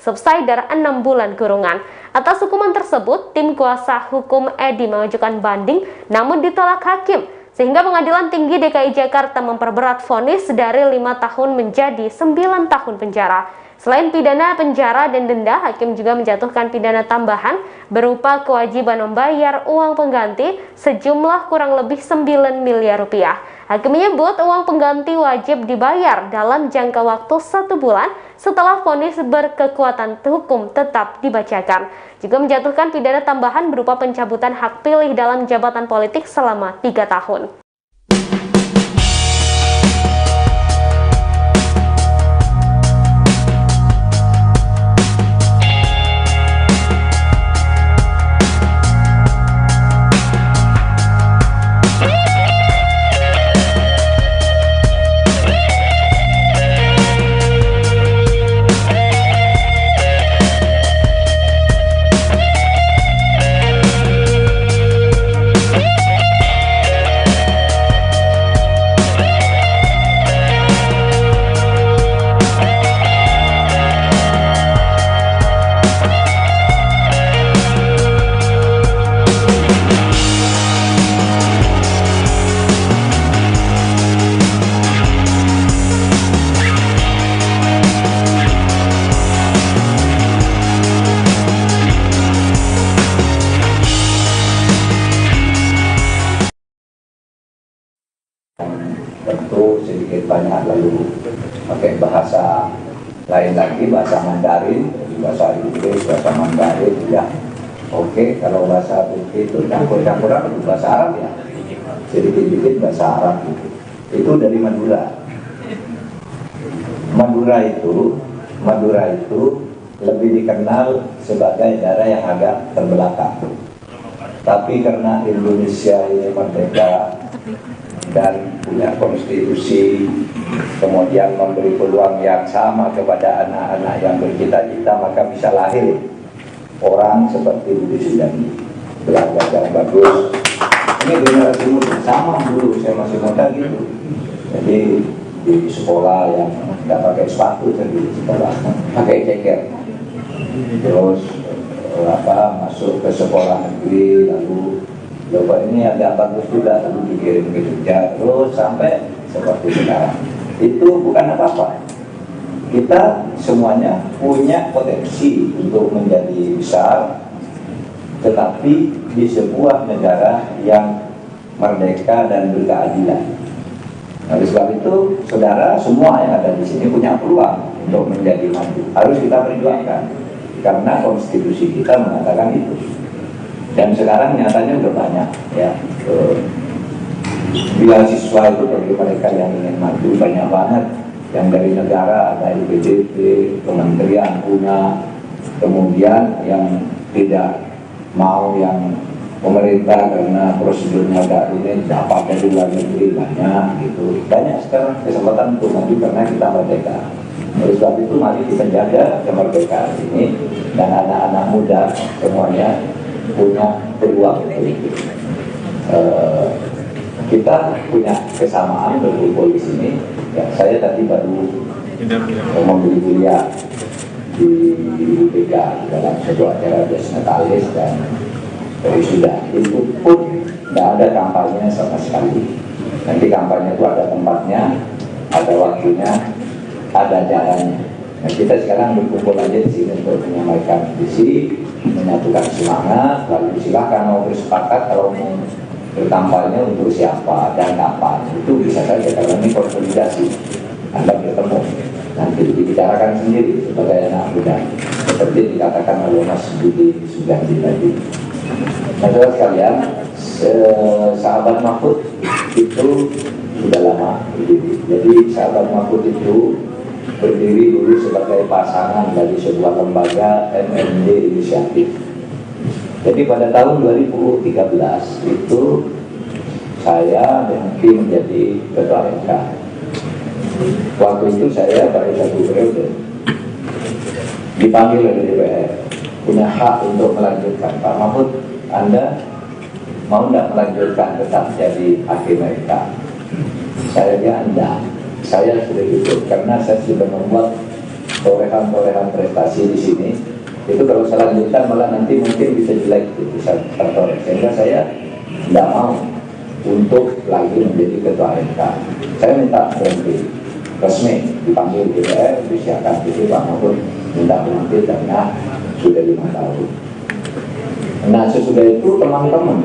subsidi 6 bulan kurungan. Atas hukuman tersebut, tim kuasa hukum Edi mengajukan banding namun ditolak hakim, sehingga Pengadilan Tinggi DKI Jakarta memperberat vonis dari 5 tahun menjadi 9 tahun penjara. Selain pidana penjara dan denda, hakim juga menjatuhkan pidana tambahan berupa kewajiban membayar uang pengganti sejumlah kurang lebih Rp9 miliar. Hakim menyebut uang pengganti wajib dibayar dalam jangka waktu 1 bulan setelah vonis berkekuatan hukum tetap dibacakan. Juga menjatuhkan pidana tambahan berupa pencabutan hak pilih dalam jabatan politik selama 3 tahun. Mandarin, bahasa Inggris, bahasa Mandarin, ya. Oke, kalau bahasa itu campur-campuran itu bahasa Arab ya, sedikit-sedikit bahasa Arab gitu. Itu dari Madura. Madura itu lebih dikenal sebagai daerah yang agak terbelakang. Tapi karena Indonesia ini merdeka dan punya konstitusi, kemudian memberi peluang yang sama kepada anak-anak yang bercita-cita, maka bisa lahir orang seperti Budi Sujadi, belajar yang bagus. Ini generasi muda sama dulu, saya masih muda gitu. Jadi di sekolah yang nggak pakai sepatu, jadi di sekolah pakai ceker. Terus masuk ke sekolah negeri, lalu coba ini agak bagus juga, lalu dikirim ke Jogja, terus sampai seperti sekarang. Itu bukan apa-apa. Kita semuanya punya potensi untuk menjadi besar, tetapi di sebuah negara yang merdeka dan berkeadilan. Oleh sebab itu, saudara semua yang ada di sini punya peluang untuk menjadi maju. Harus kita perjuangkan, karena konstitusi kita mengatakan itu. Dan sekarang nyatanya udah banyak, ya. Beasiswa itu bagi mereka yang ingin maju banyak banget. Yang dari negara ada IPDP, kementerian punya, kemudian yang tidak mau yang pemerintah karena prosedurnya agak ini dapat dari luar negeri banyak gitu. Banyak sekarang kesempatan untuk maju karena kita merdeka. Oleh sebab itu mari kita jaga kemerdekaan ini, dan anak-anak muda semuanya punya peluang itu. Kita punya kesamaan berkumpul di sini. Ya, saya tadi baru membeli kuliah di UPK dalam satu acara Desnatalis dan sudah itu pun tidak ada kampanye sama sekali. Nanti kampanye itu ada tempatnya, ada waktunya, ada jalannya. Nah, kita sekarang berkumpul aja di sini untuk menyampaikan visi, menyatukan semangat, lalu silakan mau bersepakat kalau mau berkampanye untuk siapa dan kapan, itu bisa saja kalau ini konsolidasi. Anda bertemu, nanti dibicarakan sendiri sebagai anak muda, seperti dikatakan oleh Mas Budi Sujadi tadi. Nah, saudara sekalian, sahabat Mahfud itu sudah lama berdiri. Jadi sahabat Mahfud itu berdiri dulu sebagai pasangan dari sebuah lembaga MMD Inisiatif. Jadi pada tahun 2013 itu saya mungkin menjadi ketua MK. Waktu itu saya baru 1 periode dipanggil oleh DPR, punya hak untuk melanjutkan. Pak Mahfud, Anda mau tidak melanjutkan tetap jadi hakim MK? Saya bilang enggak. Saya sudah cukup karena saya sudah membuat torehan-torehan prestasi di sini. Itu kalau saya lanjutkan malah nanti mungkin bisa jelek, bisa tertoreh. Sehingga saya tidak mau untuk lagi menjadi ketua MK. Saya minta berhenti, resmi dipanggil DPR, disiapkan jadi Pak Mahfud minta berhenti karena sudah 5 tahun. Nah, sesudah itu teman-teman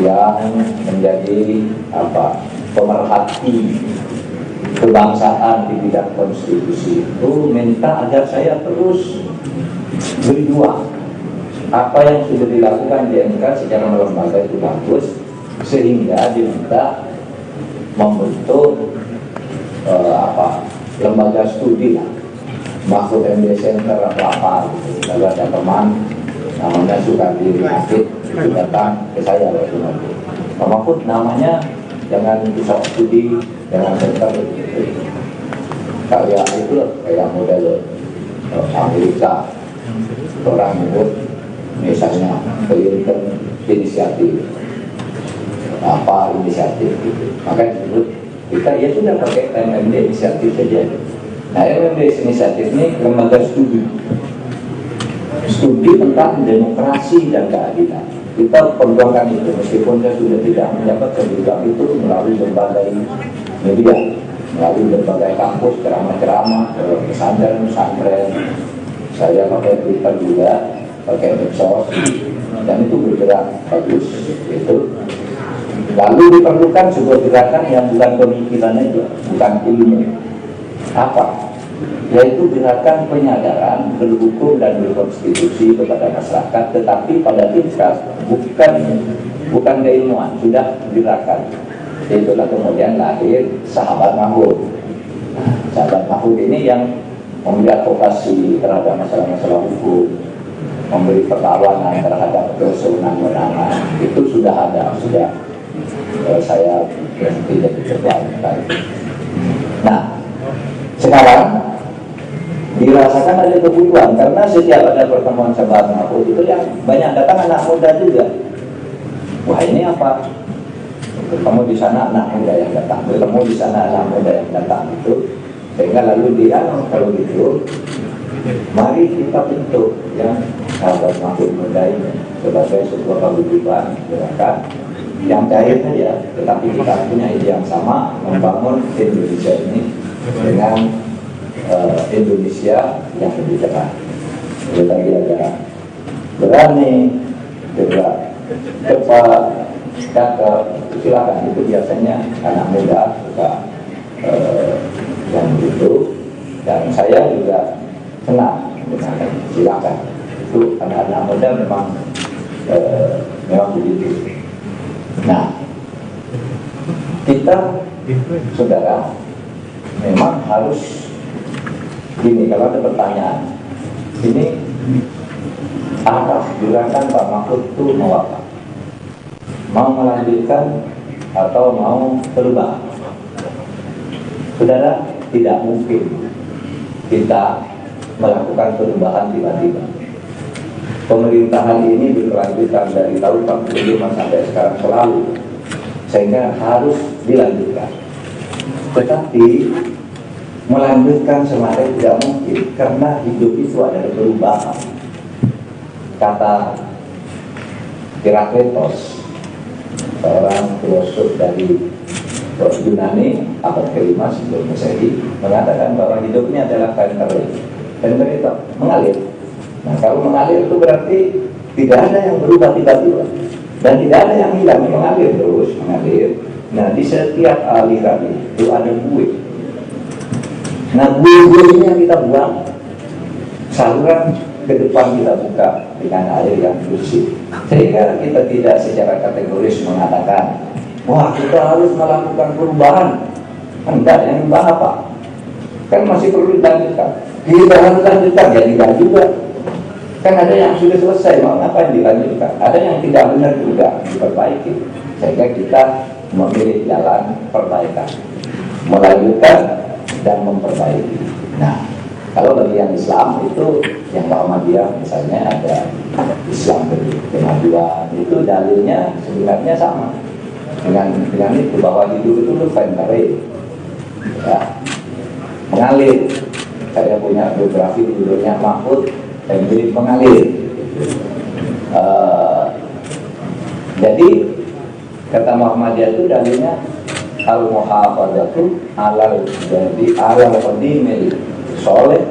yang menjadi pemerhati kebangsaan di bidang konstitusi itu minta agar saya terus berjuang. Apa yang sudah dilakukan di MK secara lembaga itu bagus, sehingga diminta membentuk lembaga studi lah, Mahfud MD Center atau apa gitu. Lalu ada teman namanya Sukardi Rinakit itu datang ke saya waktu itu. Pak Mahfud, namanya jangan pusat studi, jangan center gitu. Karya itu kayak model Amerika, orang menyebut misalnya Clinton inisiatif inisiatif gitu. Maka disebut kita ya sudah pakai MMD inisiatif saja. Nah, MMD inisiatif ini lembaga studi tentang demokrasi dan keadilan. Kita perjuangkan itu, meskipun saya sudah tidak menjabat kedudukan itu melalui berbagai media, melalui berbagai kampus, ceramah-ceramah, pesantren-pesantren. Saya pakai Twitter juga, pakai medsos, dan itu bergerak bagus. Itu lalu diperlukan sebuah gerakan yang bukan pemikiran aja, bukan ilmu. Apa? yaitu gerakan penyadaran berhukum dan berkonstitusi kepada masyarakat, tetapi pada tingkat bukan keilmuan, sudah gerakan. Itulah kemudian lahir Sahabat Mahfud. Nah, Sahabat Mahfud ini yang memberi advokasi terhadap masalah-masalah hukum, memberi perlawanan terhadap kewenangan-kewenangan, itu sudah ada, saya berhenti jadi ketua. Nah, sekarang dirasakan ada kebutuhan karena setiap ada pertemuan Sahabat Mahfud itu yang banyak datang anak muda juga. Wah, ini apa? Bertemu di sana anak muda yang datang, bertemu di sana anak muda yang datang itu, sehingga lalu dia kalau gitu, mari kita bentuk yang Sahabat Mahfud Muda ini sebagai sebuah paguyuban gerakan yang cair saja, tetapi kita punya ide yang sama, membangun Indonesia ini dengan Indonesia yang lebih cerah. Jadi lagi ada berani, gerak cepat, cakep, silakan. Itu biasanya anak muda suka yang itu, dan saya juga senang dengan silakan. Itu anak-anak muda memang begitu. Nah, kita saudara memang harus gini, kalau ada pertanyaan ini arah gerakan Pak Mahfud itu mau apa? Mau melanjutkan atau mau berubah? Saudara, tidak mungkin kita melakukan perubahan tiba-tiba. Pemerintahan ini berkelanjutan dari tahun 45 sampai sekarang selalu, sehingga harus dilanjutkan. Tetapi melanjutkan semata tidak mungkin, karena hidup itu adalah perubahan. Kata Herakleitos, seorang filosof dari Yunani abad ke-5 sebelum Masehi, mengatakan bahwa hidup ini adalah kentering. Kentering itu mengalir. Nah, kalau mengalir itu berarti tidak ada yang berubah tiba-tiba, dan tidak ada yang hilang, mengalir terus, mengalir. Nah, di setiap aliran itu ada buih. Nah, buih-buih ini yang kita buang, saluran ke depan kita buka dengan air yang bersih, sehingga kita tidak secara kategoris mengatakan, wah, kita harus melakukan perubahan. Enggak, yang diubah apa? Kan masih perlu dilanjutkan. Kita harus lanjutkan, ya tidak juga. Kan ada yang sudah selesai, mau ngapain dilanjutkan? Ada yang tidak benar juga, diperbaiki. Sehingga kita memilih jalan perbaikan, melanjutkan dan memperbaiki. Nah, kalau bagi yang Islam itu, yang Muhammadiyah misalnya ada Islam kemajuan, itu dalilnya sebenarnya sama dengan itu, bahwa hidup itu lufentare, ya, mengalir. Saya punya biografi judulnya Mahfud Emily Mengalir. Jadi kata Muhammadiyah itu dalilnya al-muhafadzatu alal, jadi alal qadimil soleh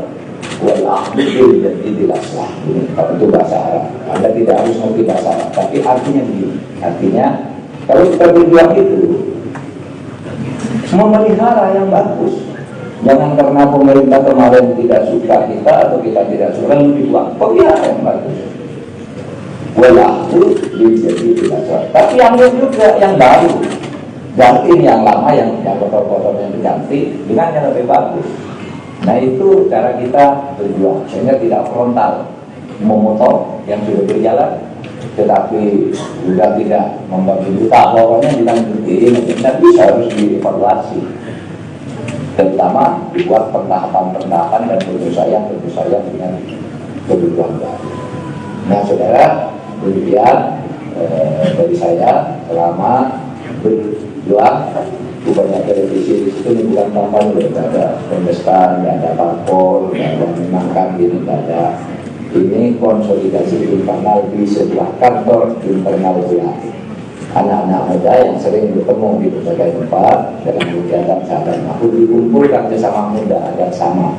wal ahdil jadi dilaslah. Itu bahasa Arab. Anda tidak harus mengerti bahasa Arab, tapi artinya begini. Artinya kalau kita berjuang itu memelihara yang bagus. Jangan karena pemerintah kemarin tidak suka kita atau kita tidak suka lalu dibuang. Pelihara yang bagus. Walahu jadi dilaslah. Tapi ambil juga yang baru. Ganti yang lama, yang kotor-kotor yang diganti dengan yang lebih bagus. Nah, itu cara kita berjuang, sehingga tidak frontal memotong yang sudah berjalan, tetapi juga tidak membagi buta. Pokoknya dilanjutin, tapi harus dievaluasi, terutama dibuat pentahapan-pentahapan dan penyesuaian dengan kebutuhan baru. Nah, saudara, demikian dari saya selama berjuang. Banyak televisi di situ bukan kampanye, tidak ada kontestan, tidak ada parpol, tidak ada menangkan, gitu, tidak ada. Ini konsolidasi internal di sebuah kantor internal wilayah. Anak-anak muda yang sering bertemu di berbagai tempat dalam kegiatan Sahabat Mahfud dikumpulkan bersama muda agar sama.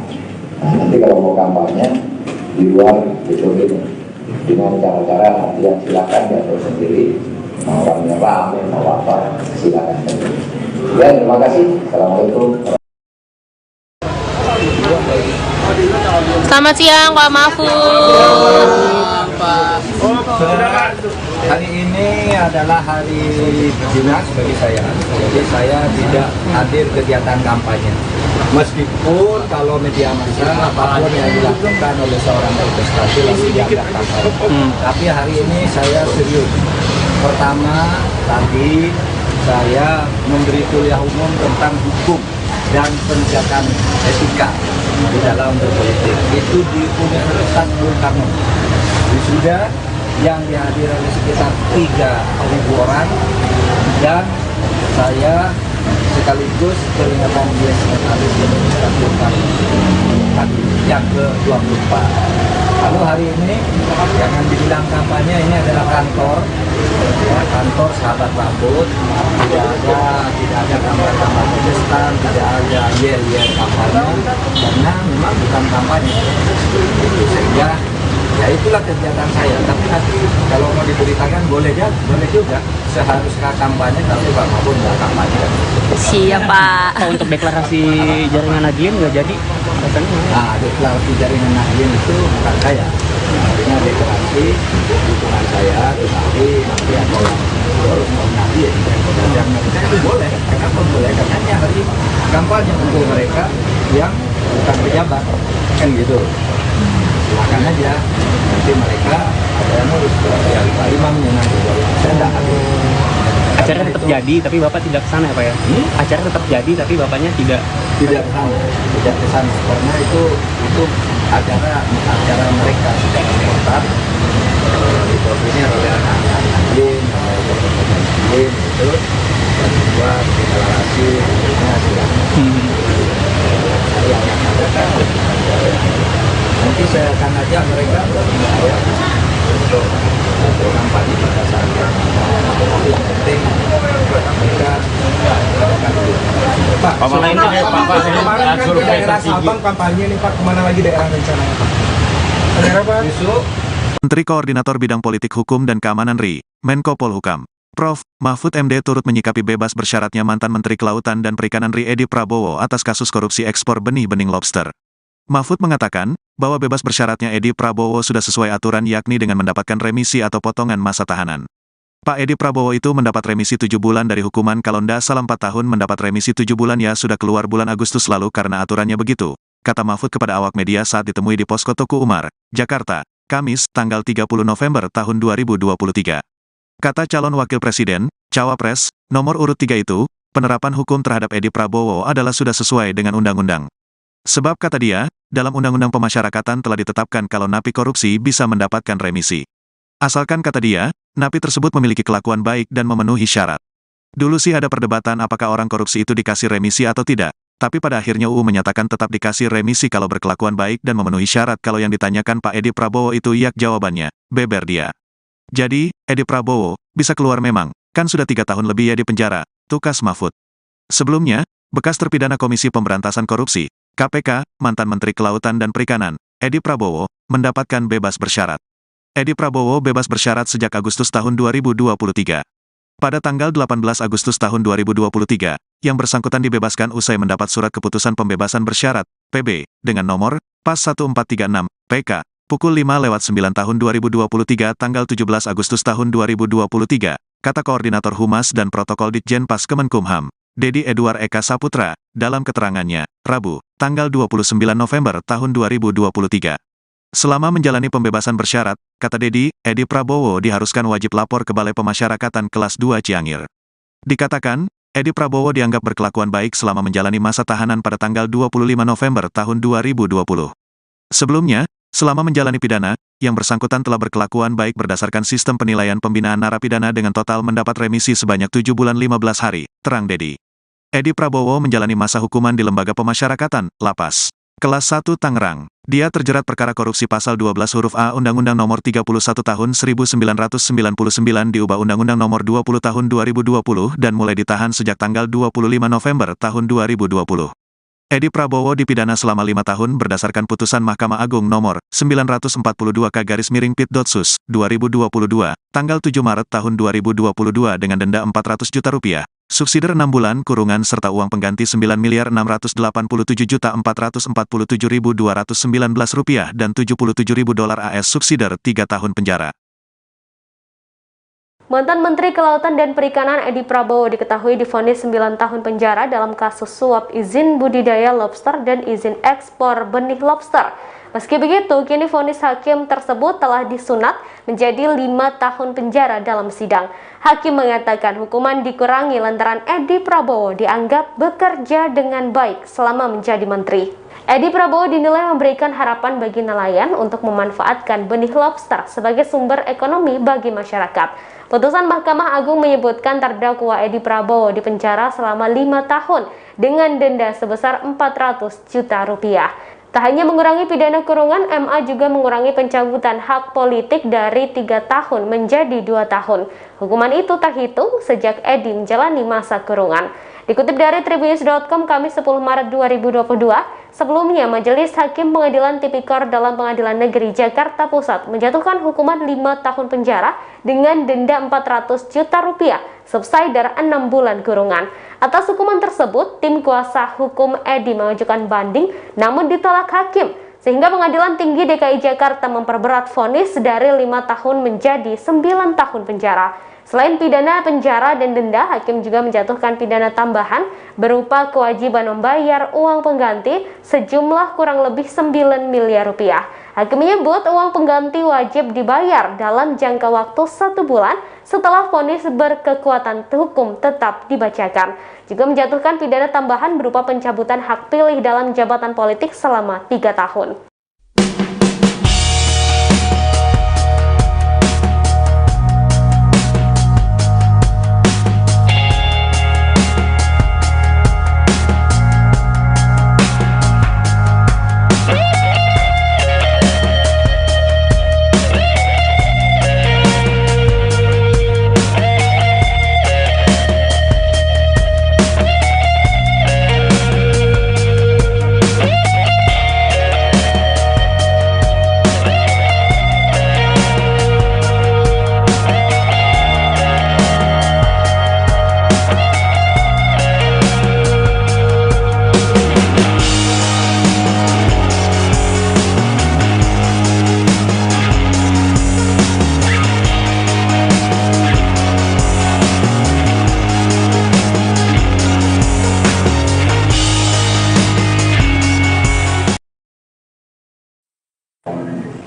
Nah, nanti kalau mau kampanye di luar itu ini dengan cara-cara latihan, silakan diatur sendiri. Mau orangnya rame, mau apa, silakan. Ya, terima kasih. Assalamualaikum. Selamat siang Pak Mahfud. Saudara, hari ini adalah hari dinas bagi saya. Jadi saya tidak hadir kegiatan kampanye. Meskipun kalau media massa apapun yang dilakukan oleh seorang kontestasi langsung dianggap kampanye. Tapi hari ini saya serius. Pertama, tadi saya memberi kuliah umum tentang hukum dan penegakan etika di dalam berpolitik. Itu di Universitas Bung Karno. Wisuda yang dihadiri oleh sekitar 3.000 orang, dan saya sekaligus peringatan Dia Sekretaris Universitas Bung Karno yang ke-24. Lalu hari ini jangan dibilang kampanye, ini adalah kantor, ya, kantor sahabat rambut. Tidak ada gambar-gambar protestan, tidak ada yel-yel kampanye, karena memang bukan kampanye. Sehingga ya itulah kegiatan saya. Tapi nanti kalau mau diberitakan boleh juga. Seharusnya kampanye, tapi Pak Mahfud nggak kampanye. Siap Pak. Oh, untuk deklarasi jaringan Nahdien nggak jadi? Nah, deklarasi jaringan Nahdien itu bukan saya. Artinya deklarasi dukungan saya, tetapi nanti ada yang harus Nahdien. Dan yang saya itu boleh. Kenapa boleh? Karena ini hari kampanye untuk mereka yang bukan pejabat, kan gitu. Silakan aja, nanti mereka ada yang ngurus yang Pak Imamnya nanti. Saya tidak hadir. Acara tetap jadi, tapi Bapak tidak kesana ya Pak ya? Acara tetap jadi, tapi Bapaknya tidak ke sana, karena itu acara mereka secara spontan, dikoordinir oleh anak-anak Nahdien, itu dan juga deklarasi yang ada kan. Nanti saya akan ajak mereka untuk kampanye pada saat yang penting mereka Pak. Selain itu kemarin kan di daerah Sabang kampanye nih Pak, kemana lagi daerah rencananya Pak? Daerah Pak? Besok Menteri Koordinator Bidang Politik Hukum dan Keamanan RI, Menko Polhukam, Prof. Mahfud MD turut menyikapi bebas bersyaratnya mantan Menteri Kelautan dan Perikanan RI Edi Prabowo atas kasus korupsi ekspor benih-bening lobster. Mahfud mengatakan bahwa bebas bersyaratnya Edi Prabowo sudah sesuai aturan, yakni dengan mendapatkan remisi atau potongan masa tahanan. Pak Edi Prabowo itu mendapat remisi 7 bulan dari hukuman kalau ndak salah 4 tahun mendapat remisi 7 bulan ya sudah keluar bulan Agustus lalu karena aturannya begitu, kata Mahfud kepada awak media saat ditemui di Posko Tuku Umar, Jakarta, Kamis, tanggal 30 November tahun 2023. Kata calon wakil presiden, Cawapres, nomor urut 3 itu, penerapan hukum terhadap Edi Prabowo adalah sudah sesuai dengan undang-undang. Sebab kata dia, dalam Undang-Undang Pemasyarakatan telah ditetapkan kalau napi korupsi bisa mendapatkan remisi. Asalkan kata dia, napi tersebut memiliki kelakuan baik dan memenuhi syarat. Dulu sih ada perdebatan apakah orang korupsi itu dikasih remisi atau tidak, tapi pada akhirnya UU menyatakan tetap dikasih remisi kalau berkelakuan baik dan memenuhi syarat. Kalau yang ditanyakan Pak Edi Prabowo itu yak jawabannya, beber dia. Jadi, Edi Prabowo, bisa keluar memang, kan sudah 3 tahun lebih ya di penjara, tukas Mahfud. Sebelumnya, bekas terpidana Komisi Pemberantasan Korupsi, KPK, mantan Menteri Kelautan dan Perikanan, Edi Prabowo, mendapatkan bebas bersyarat. Edi Prabowo bebas bersyarat sejak Agustus tahun 2023. Pada tanggal 18 Agustus tahun 2023, yang bersangkutan dibebaskan usai mendapat surat keputusan pembebasan bersyarat, PB, dengan nomor, PAS 1436, PK, pukul 5:09 tahun 2023 tanggal 17 Agustus tahun 2023, kata Koordinator Humas dan Protokol Ditjen Pas Kemenkumham, Dedi Edward Eka Saputra, dalam keterangannya, Rabu, tanggal 29 November tahun 2023. Selama menjalani pembebasan bersyarat, kata Dedi, Edi Prabowo diharuskan wajib lapor ke Balai Pemasyarakatan Kelas 2 Ciangir. Dikatakan, Edi Prabowo dianggap berkelakuan baik selama menjalani masa tahanan pada tanggal 25 November tahun 2020. Sebelumnya, selama menjalani pidana, yang bersangkutan telah berkelakuan baik berdasarkan sistem penilaian pembinaan narapidana dengan total mendapat remisi sebanyak 7 bulan 15 hari, terang Dedi. Edi Prabowo menjalani masa hukuman di Lembaga Pemasyarakatan, Lapas Kelas 1 Tangerang. Dia terjerat perkara korupsi pasal 12 huruf A Undang-Undang Nomor 31 Tahun 1999 diubah Undang-Undang Nomor 20 Tahun 2020 dan mulai ditahan sejak tanggal 25 November tahun 2020. Edi Prabowo dipidana selama 5 tahun berdasarkan putusan Mahkamah Agung Nomor 942K-Pit.Sus 2022, tanggal 7 Maret tahun 2022 dengan denda Rp400 juta. subsidi 6 bulan kurungan serta uang pengganti Rp9.687.447.219 dan $77.000 AS subsidi 3 tahun penjara. Mantan Menteri Kelautan dan Perikanan Edi Prabowo diketahui divonis 9 tahun penjara dalam kasus suap izin budidaya lobster dan izin ekspor benih lobster. Meski begitu, kini vonis hakim tersebut telah disunat menjadi 5 tahun penjara dalam sidang. Hakim mengatakan hukuman dikurangi lantaran Edi Prabowo dianggap bekerja dengan baik selama menjadi menteri. Edi Prabowo dinilai memberikan harapan bagi nelayan untuk memanfaatkan benih lobster sebagai sumber ekonomi bagi masyarakat. Putusan Mahkamah Agung menyebutkan terdakwa Edi Prabowo dipenjara selama 5 tahun dengan denda sebesar Rp400 juta. Tak hanya mengurangi pidana kurungan, MA juga mengurangi pencabutan hak politik dari 3 tahun menjadi 2 tahun. Hukuman itu terhitung sejak Edi menjalani masa kurungan. Dikutip dari Tribunnews.com Kamis 10 Maret 2022, sebelumnya Majelis Hakim Pengadilan Tipikor dalam Pengadilan Negeri Jakarta Pusat menjatuhkan hukuman 5 tahun penjara dengan denda Rp400 juta subsidi 6 bulan kurungan. Atas hukuman tersebut, tim kuasa hukum Edi mengajukan banding namun ditolak hakim, sehingga Pengadilan Tinggi DKI Jakarta memperberat vonis dari 5 tahun menjadi 9 tahun penjara. Selain pidana penjara dan denda, hakim juga menjatuhkan pidana tambahan berupa kewajiban membayar uang pengganti sejumlah kurang lebih Rp9 miliar. Hakim menyebut uang pengganti wajib dibayar dalam jangka waktu 1 bulan setelah vonis berkekuatan hukum tetap dibacakan. Juga menjatuhkan pidana tambahan berupa pencabutan hak pilih dalam jabatan politik selama 3 tahun.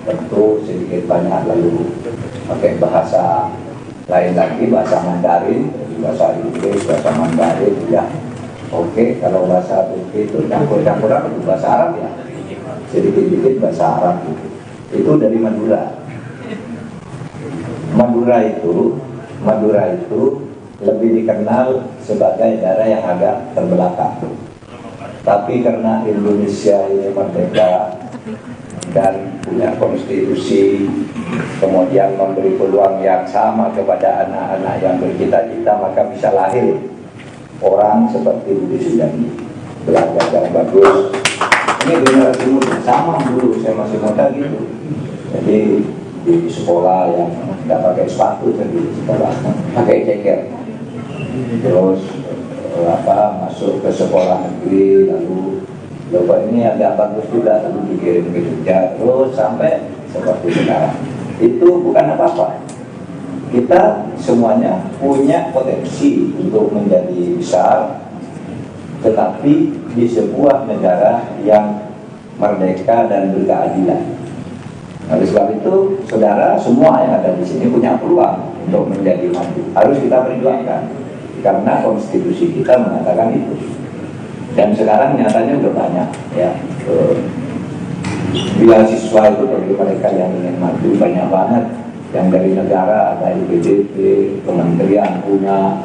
Tentu sedikit banyak lalu pakai bahasa lain lagi, bahasa Mandarin, bahasa Inggris, bahasa Mandarin ya. Oke, kalau bahasa Turki itu campur-campuran itu bahasa Arab ya, sedikit-sedikit bahasa Arab itu dari Madura. Madura itu lebih dikenal sebagai daerah yang agak terbelakang. Tapi karena Indonesia ini merdeka dan punya konstitusi, kemudian memberi peluang yang sama kepada anak-anak yang bercita-cita, maka bisa lahir orang seperti Budi Sudani, belajar yang bagus. Ini generasi muda, sama dulu saya masih muda gitu. Jadi di sekolah yang nggak pakai sepatu, di sekolah pakai ceker, terus masuk ke sekolah negeri, lalu Bapak ini agak bagus juga, lalu dikirim ke Jogja, terus sampai seperti sekarang. Itu bukan apa-apa. Kita semuanya punya potensi untuk menjadi besar, tetapi di sebuah negara yang merdeka dan berkeadilan. Oleh sebab itu, saudara semua yang ada di sini punya peluang untuk menjadi maju. Harus kita perjuangkan, karena konstitusi kita mengatakan itu. Dan sekarang nyatanya udah banyak ya, beasiswa itu bagi mereka yang ingin maju banyak banget. Yang dari negara ada IPDP, kementerian punya,